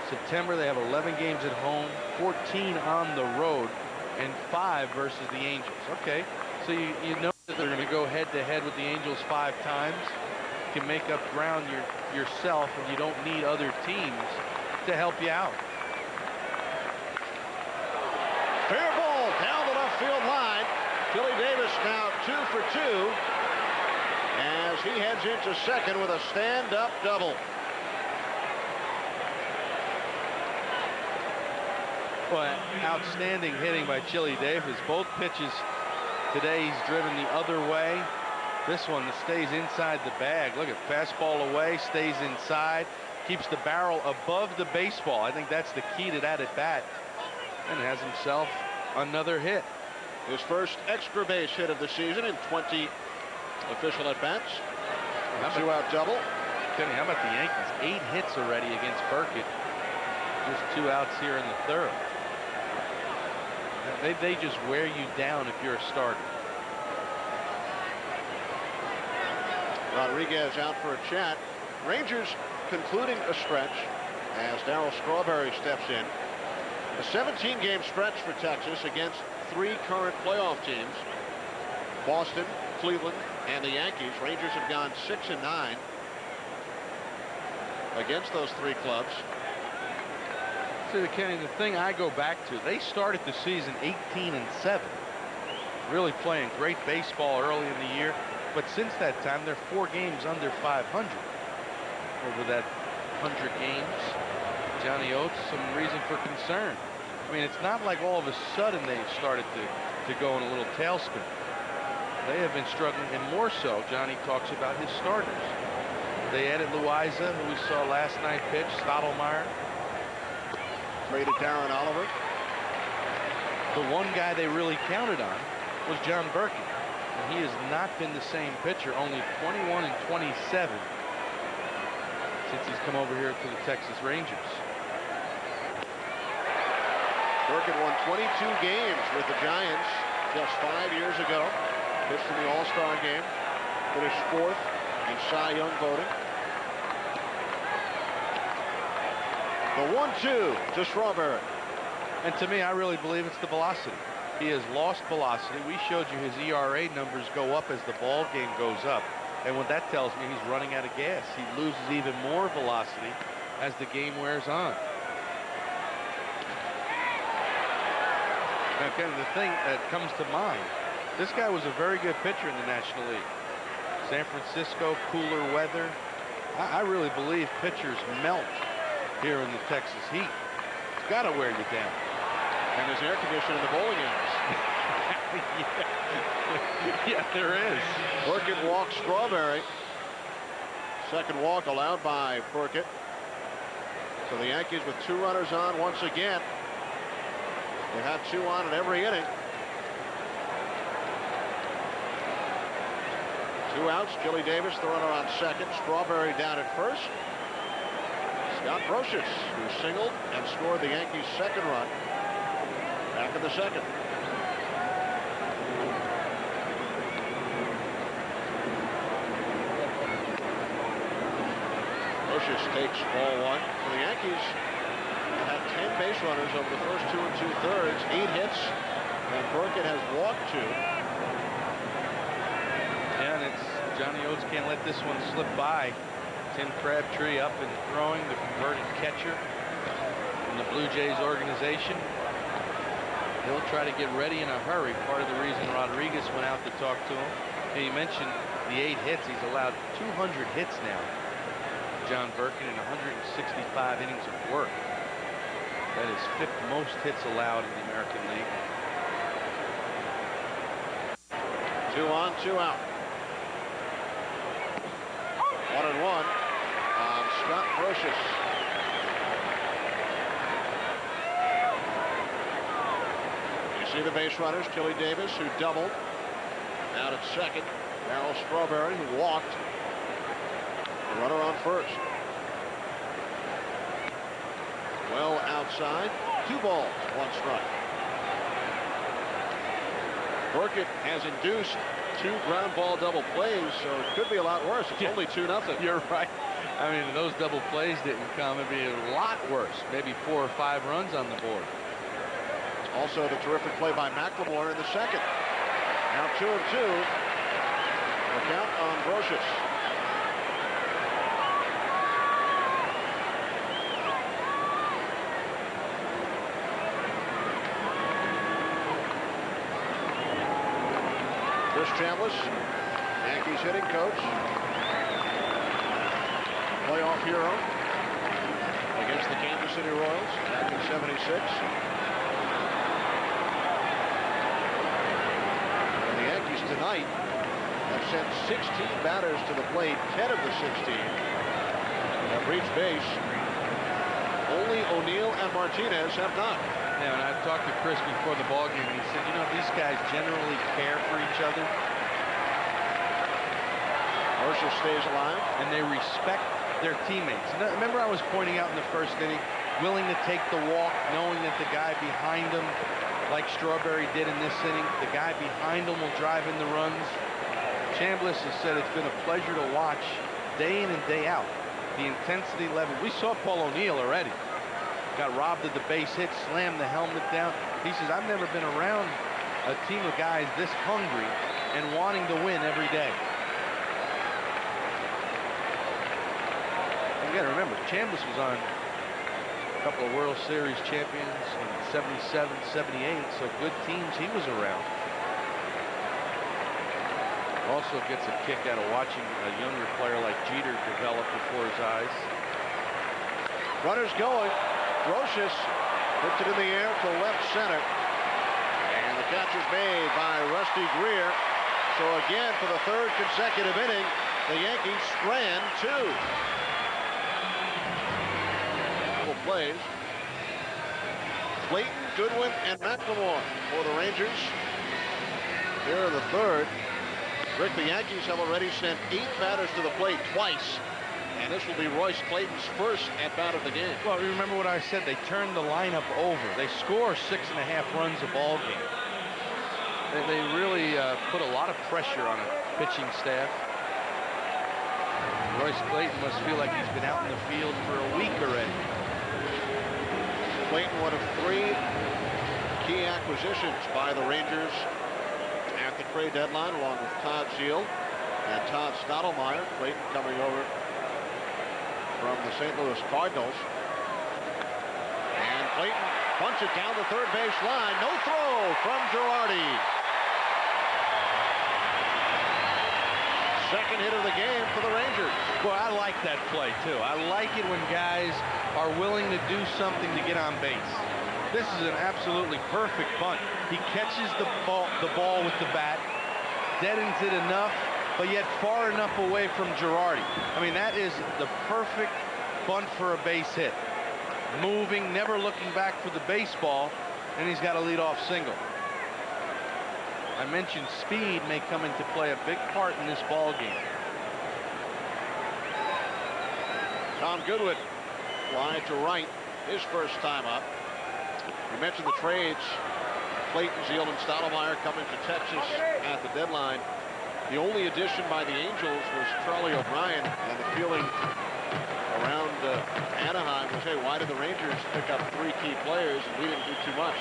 September, they have 11 games at home, 14 on the road, and 5 versus the Angels. Okay, so you know that they're going to go head-to-head with the Angels 5 times. You can make up ground yourself, and you don't need other teams to help you out. Fair ball down the left field line. Chili Davis now 2 for 2 as he heads into second with a stand-up double. Well, outstanding hitting by Chili Davis. Both pitches today he's driven the other way. This one stays inside the bag. Look at fastball away, stays inside, keeps the barrel above the baseball. I think that's the key to that at bat, and has himself another hit. His first extra base hit of the season in 20 official at bats. Two-out double. Kenny, how about the Yankees? 8 hits already against Burkett. Just 2 outs here in the 3rd. They just wear you down if you're a starter. Rodriguez out for a chat. Rangers concluding a stretch as Darryl Strawberry steps in. A 17-game stretch for Texas against 3 current playoff teams: Boston, Cleveland, and the Yankees. Rangers have gone 6-9 against those 3 clubs. See, Kenny, the thing I go back to, they started the season 18-7, really playing great baseball early in the year. But since that time, they're 4 games under 500 over that 100 games. Johnny Oates, some reason for concern. I mean, it's not like all of a sudden they started to go in a little tailspin. They have been struggling, and more so, Johnny talks about his starters. They added Loaiza, who we saw last night pitch, Stottlemyre. Traded Darren Oliver. The one guy they really counted on was John Burkett. And he has not been the same pitcher, only 21 and 27 since he's come over here to the Texas Rangers. Burkett won 22 games with the Giants just 5 years ago. Pitched in the All-Star game. Finished 4th in Cy Young voting. The 1-2 to Strawberry. And to me, I really believe it's the velocity. He has lost velocity. We showed you his ERA numbers go up as the ball game goes up. And what that tells me, he's running out of gas. He loses even more velocity as the game wears on. Now, Ken, the thing that comes to mind, this guy was a very good pitcher in the National League. San Francisco, cooler weather. I really believe pitchers melt here in the Texas heat. It's got to wear you down. And there's air conditioning in the bowling alleys. Yeah, there is. Burkett walks Strawberry. Second walk allowed by Burkett. So the Yankees with 2 runners on once again. They have 2 on in every inning. 2 outs. Chili Davis, the runner on second. Strawberry down at first. Scott Brocious, who singled and scored the Yankees' second run. Back in the second. Brocious takes ball 1. So the Yankees had 10 base runners over the first 2 2/3, 8 hits, and Burkett has walked 2. And it's Johnny Oates can't let this one slip by. Tim Crabtree up and throwing, the converted catcher in the Blue Jays organization. He'll try to get ready in a hurry. Part of the reason Rodriguez went out to talk to him. And he mentioned the 8 hits. He's allowed 200 hits now. John Burkett in 165 innings of work. That is 5th most hits allowed in the American League. 2 on, 2 out. 1-1 on Scott Brocious. You see the base runners, Chili Davis, who doubled. Out at second, Darryl Strawberry, who walked. The runner on first. Well outside, 2 balls, 1 strike. Burkett has induced 2 ground ball double plays, so it could be a lot worse. It's only 2-0. You're right. I mean, if those double plays didn't come, it'd be a lot worse. Maybe 4 or 5 runs on the board. Also the terrific play by McLemore in the second. Now 2-2. The count on Brocious. Chris Chambliss, Yankees hitting coach, playoff hero against the Kansas City Royals back in '76. And the Yankees tonight have sent 16 batters to the plate. 10 of the 16 have reached base. Only O'Neill and Martinez have not. Yeah, and I talked to Chris before the ball game, and he said, you know, these guys generally care for each other. Rocha stays alive. And they respect their teammates. Remember, I was pointing out in the first inning, willing to take the walk, knowing that the guy behind him, like Strawberry did in this inning, the guy behind him will drive in the runs. Chambliss has said it's been a pleasure to watch day in and day out. The intensity level. We saw Paul O'Neill already. Got robbed of the base hit, slammed the helmet down. He says, I've never been around a team of guys this hungry and wanting to win every day. You got to remember, Chambliss was on a couple of World Series champions in 77, 78, so good teams he was around. Also gets a kick out of watching a younger player like Jeter develop before his eyes. Runners going. Rocha puts it in the air to left center. And the catch is made by Rusty Greer. So again, for the third consecutive inning, the Yankees strand two. Plays. Clayton, Goodwin, and McLemore for the Rangers. Here in the third. Rick, the Yankees have already sent 8 batters to the plate twice. And this will be Royce Clayton's first at bat of the game. Well, remember what I said. They turned the lineup over. They score 6.5 runs a ball game. They really put a lot of pressure on a pitching staff. Royce Clayton must feel like he's been out in the field for a week already. Clayton, one of 3 key acquisitions by the Rangers at the trade deadline, along with Todd Zeile and Todd Stottlemyre. Clayton coming over from the St. Louis Cardinals. And Clayton punts it down the third base line. No throw from Girardi. Second hit of the game for the Rangers. Boy, I like that play, too. I like it when guys are willing to do something to get on base. This is an absolutely perfect bunt. He catches the ball with the bat, deadens it enough, but yet far enough away from Girardi. I mean, that is the perfect bunt for a base hit. Moving, never looking back for the baseball, and he's got a leadoff single. I mentioned speed may come into play a big part in this ball game. Tom Goodwin fly to right, his first time up. We mentioned the trades. Clayton, Zeile, and Stottlemyre coming to Texas at the deadline. The only addition by the Angels was Charlie O'Brien, and the feeling around Anaheim was, hey, why did the Rangers pick up 3 key players and we didn't do too much?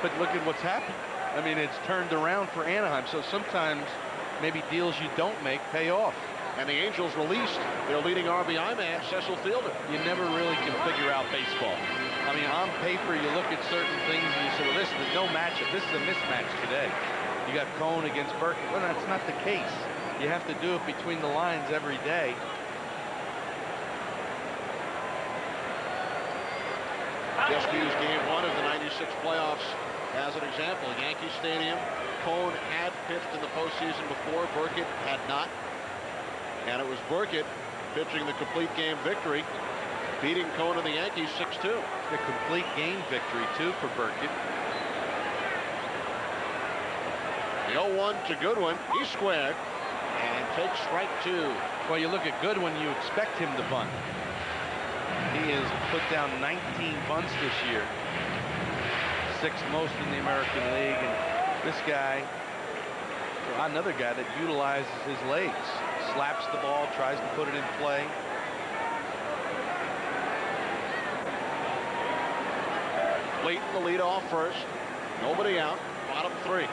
But look at what's happened. I mean, it's turned around for Anaheim, so sometimes maybe deals you don't make pay off. And the Angels released their leading RBI man, Cecil Fielder. You never really can figure out baseball. I mean, on paper, you look at certain things and you say, well, this is no matchup. This is a mismatch today. You got Cone against Burkett. Well, that's not the case. You have to do it between the lines every day. Just use game 1 of the '96 playoffs as an example. Yankee Stadium, Cone had pitched in the postseason before. Burkett had not. And it was Burkett pitching the complete game victory, beating Cone and the Yankees 6-2. The complete game victory, too, for Burkett. The 0-1 to Goodwin. He squared and takes strike 2. Well, you look at Goodwin, you expect him to bunt. He has put down 19 bunts this year. 6th most in the American League. And this guy, another guy that utilizes his legs. Slaps the ball, tries to put it in play. Clayton the lead off first. Nobody out. Bottom 3.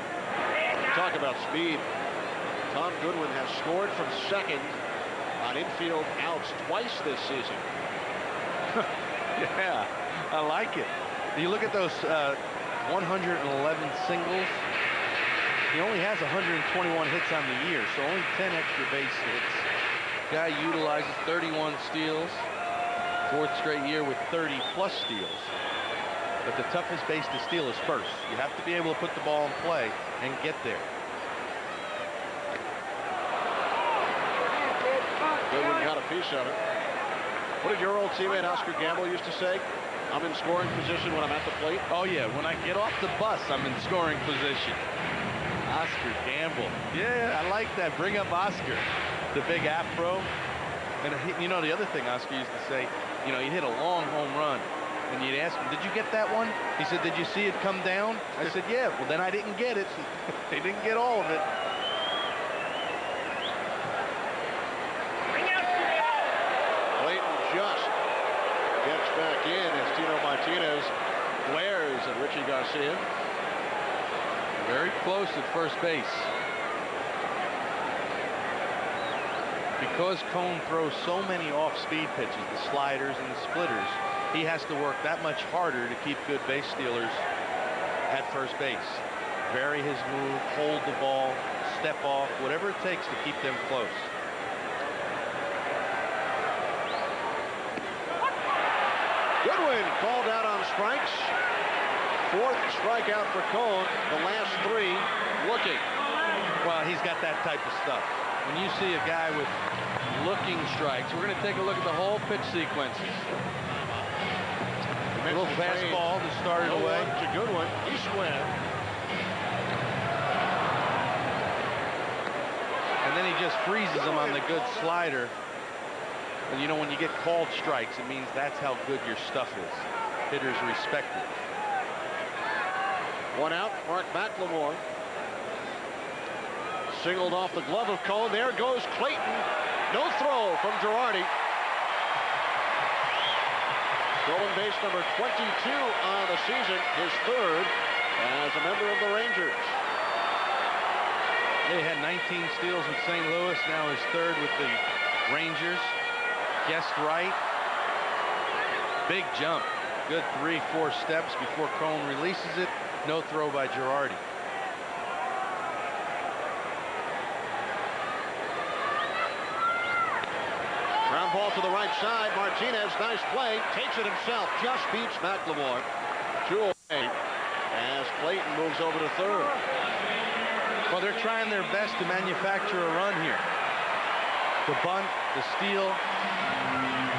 Talk about speed. Tom Goodwin has scored from second on infield outs twice this season. Yeah, I like it. You look at those 111 singles. He only has 121 hits on the year, so only 10 extra base hits. Guy utilizes 31 steals, 4th straight year with 30-plus steals. But the toughest base to steal is first. You have to be able to put the ball in play and get there. Goodwin got a piece of it. What did your old teammate Oscar Gamble used to say? I'm in scoring position when I'm at the plate. Oh, yeah, when I get off the bus, I'm in scoring position. Oscar Gamble. Yeah, I like that. Bring up Oscar. the big afro. And you know, the other thing Oscar used to say, you know, he hit a long home run. And you'd ask him, did you get that one? He said, did you see it come down? I said, yeah. Well, then I didn't get it. They didn't get all of it. Clayton just gets back in as Tino Martinez glares at Richie Garcia. Very close at first base. Because Cone throws so many off-speed pitches, the sliders and the splitters, he has to work that much harder to keep good base stealers at first base. Vary his move, hold the ball, step off, whatever it takes to keep them close. Goodwin called out on strikes. Fourth strikeout for Cone. The last three looking. Well, he's got that type of stuff. When you see a guy with looking strikes, we're going to take a look at the whole pitch sequences. A little fastball to start it away. To Goodwin. He square. And then he just freezes him on the good slider. And you know, when you get called strikes, it means that's how good your stuff is. Hitters respect it. One out. Mark McLemore singled off the glove of Cone. There goes Clayton. No throw from Girardi. Stolen base number 22 on the season, his third as a member of the Rangers. He had 19 steals with St. Louis, now his third with the Rangers. Guessed right. Big jump. Good 3-4 steps before Cone releases it. No throw by Girardi. Ground ball to the right side. Martinez, nice play. Takes it himself. Just beats McLemore. 2 away as Clayton moves over to third. Well, they're trying their best to manufacture a run here. The bunt, the steal.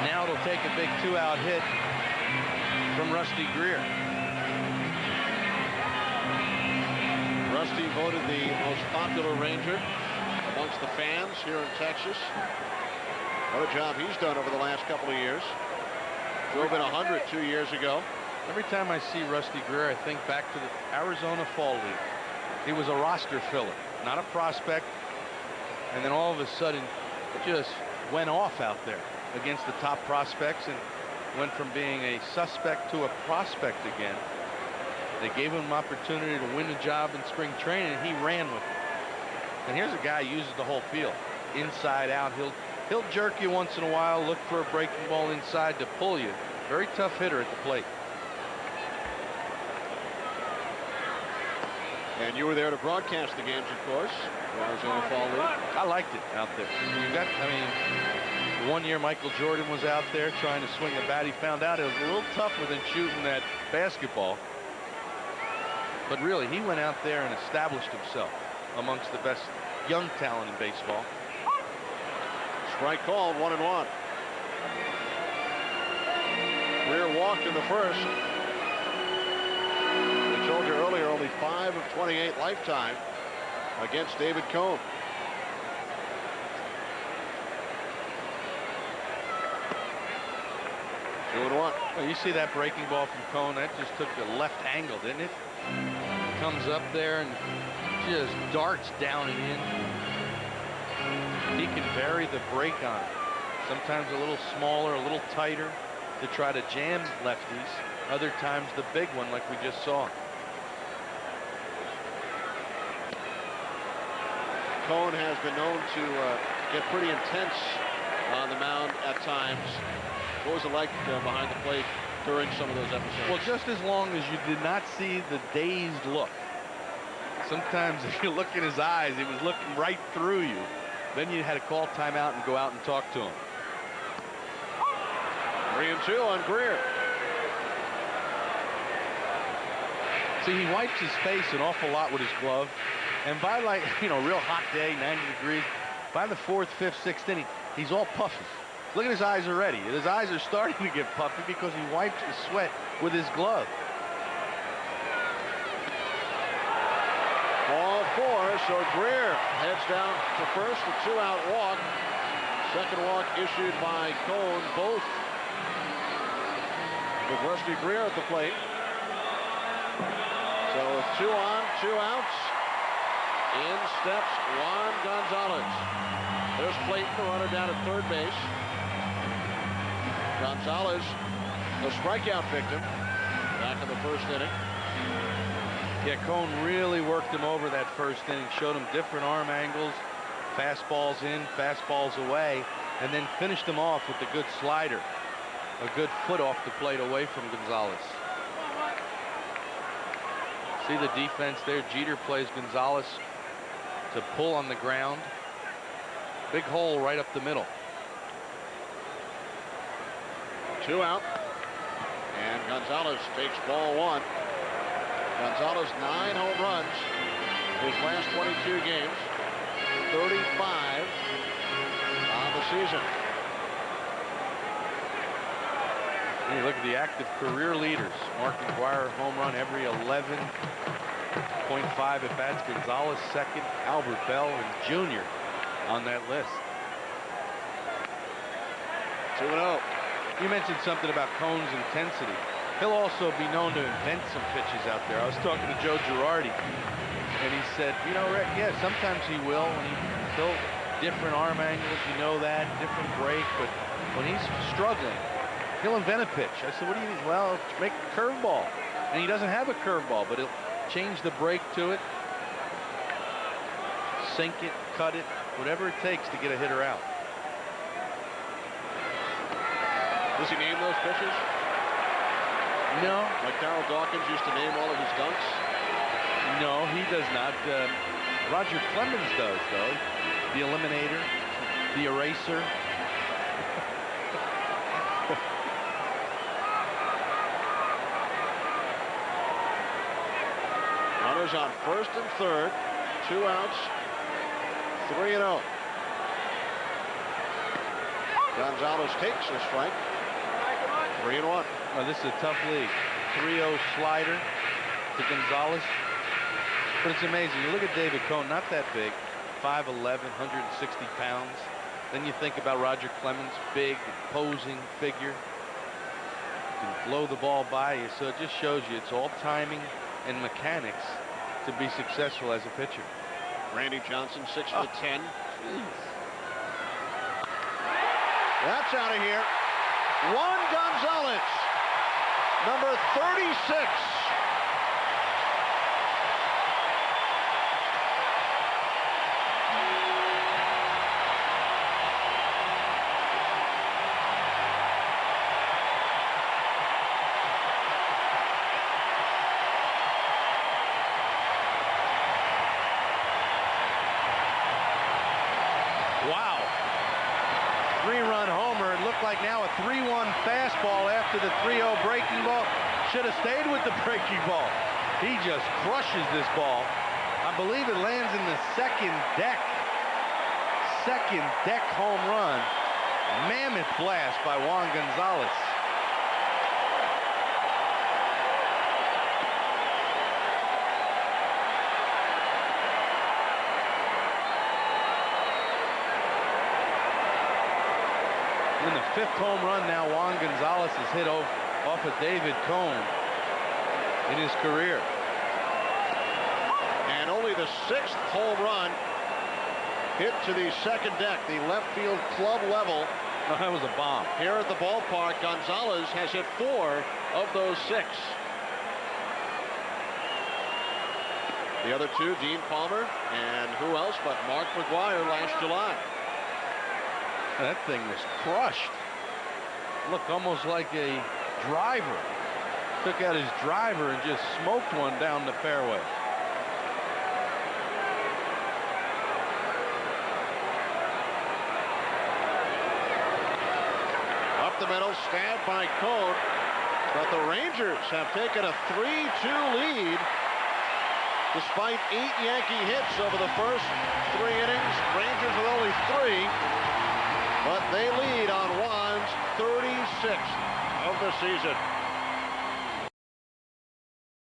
Now it'll take a big 2-out hit from Rusty Greer. Rusty voted the most popular Ranger amongst the fans here in Texas. What a job he's done over the last couple of years. Drove in 100 2 years ago. Every time I see Rusty Greer, I think back to the Arizona Fall League. He was a roster filler, not a prospect. And then all of a sudden, just went off out there against the top prospects and went from being a suspect to a prospect again. They gave him an opportunity to win a job in spring training, and he ran with it. And here's a guy who uses the whole field, inside out. He'll jerk you once in a while, look for a breaking ball inside to pull you. Very tough hitter at the plate. And you were there to broadcast the games, of course. Arizona Fall League. I liked it out there. One year Michael Jordan was out there trying to swing the bat. He found out it was a little tougher than shooting that basketball. But really, he went out there and established himself amongst the best young talent in baseball. Strike called, 1-1. Greer walked in the first. We told you earlier, only 5 of 28 lifetime against David Cone. Two and one. Well, you see that breaking ball from Cone, that just took the left angle, didn't it? Comes up there and just darts down and in. He can vary the break on it. Sometimes a little smaller, a little tighter to try to jam lefties. Other times the big one like we just saw. Cone has been known to get pretty intense on the mound at times. What was it like behind the plate during some of those episodes? Well, just as long as you did not see the dazed look. Sometimes if you look in his eyes, he was looking right through you. Then you had to call timeout and go out and talk to him. 3-2 on Greer. See, he wipes his face an awful lot with his glove. And by, like, real hot day, 90 degrees, by the 4th, 5th, 6th inning, he's all puffy. Look at his eyes already. His eyes are starting to get puffy because he wipes the sweat with his glove. Ball 4, So Greer heads down to first, a 2-out walk. Second walk issued by Cone, both with Rusty Greer at the plate. So with 2 on, 2 outs, in steps Juan Gonzalez. There's Clayton, the runner down at third base. Gonzalez, the strikeout victim, back in the first inning. Yeah, Cone really worked him over that first inning, showed him different arm angles, fastballs in, fastballs away, and then finished him off with the good slider. A good foot off the plate away from Gonzalez. See the defense there. Jeter plays Gonzalez to pull on the ground. Big hole right up the middle. 2 out. And Gonzalez takes ball 1. Gonzalez 9 home runs his last 22 games. 35 on the season. And you look at the active career leaders. Mark McGwire home run every 11.5 at bats. Gonzalez second. Albert Bell and Jr. on that list. 2-0. You mentioned something about Cone's intensity. He'll also be known to invent some pitches out there. I was talking to Joe Girardi, and he said, you know, Rick, yeah, sometimes he will. He'll different arm angles, you know that, different break, but when he's struggling, he'll invent a pitch. I said, what do you mean? Well, make a curveball. And he doesn't have a curveball, but he'll change the break to it, sink it, cut it, whatever it takes to get a hitter out. Does he name those pitches? No. Like Darryl Dawkins used to name all of his dunks? No, he does not. Roger Clemens does, though. The Eliminator, the Eraser. Runners on first and third. 2 outs. 3-0. Gonzalez takes a strike. 3-1. Oh, this is a tough league. 3-0 slider to Gonzalez. But it's amazing. You look at David Cone, not that big, 5'11", 160 pounds. Then you think about Roger Clemens, big, imposing figure. Can blow the ball by you. So it just shows you it's all timing and mechanics to be successful as a pitcher. Randy Johnson, 6'10". That's out of here. Juan Gonzalez, number 36. Wow. 3-run homer. It looked like now a 3-1 fastball after the 3-0 breaking ball. Should have stayed with the breaking ball. He just crushes this ball. I believe it lands in the second deck. Second deck home run. Mammoth blast by Juan Gonzalez. In the 5th home run now Juan Gonzalez has hit off of David Cone in his career. And only the 6th home run hit to the second deck, the left field club level. Oh, that was a bomb. Here at the ballpark, Gonzalez has hit 4 of those 6. The other 2, Dean Palmer and who else but Mark McGwire last July. That thing was crushed. Looked almost like a driver. Took out his driver and just smoked one down the fairway. Up the middle, stabbed by Cone. But the Rangers have taken a 3-2 lead despite 8 Yankee hits over the first 3 innings. Rangers with only 3. But they lead on Juan's 36th of the season.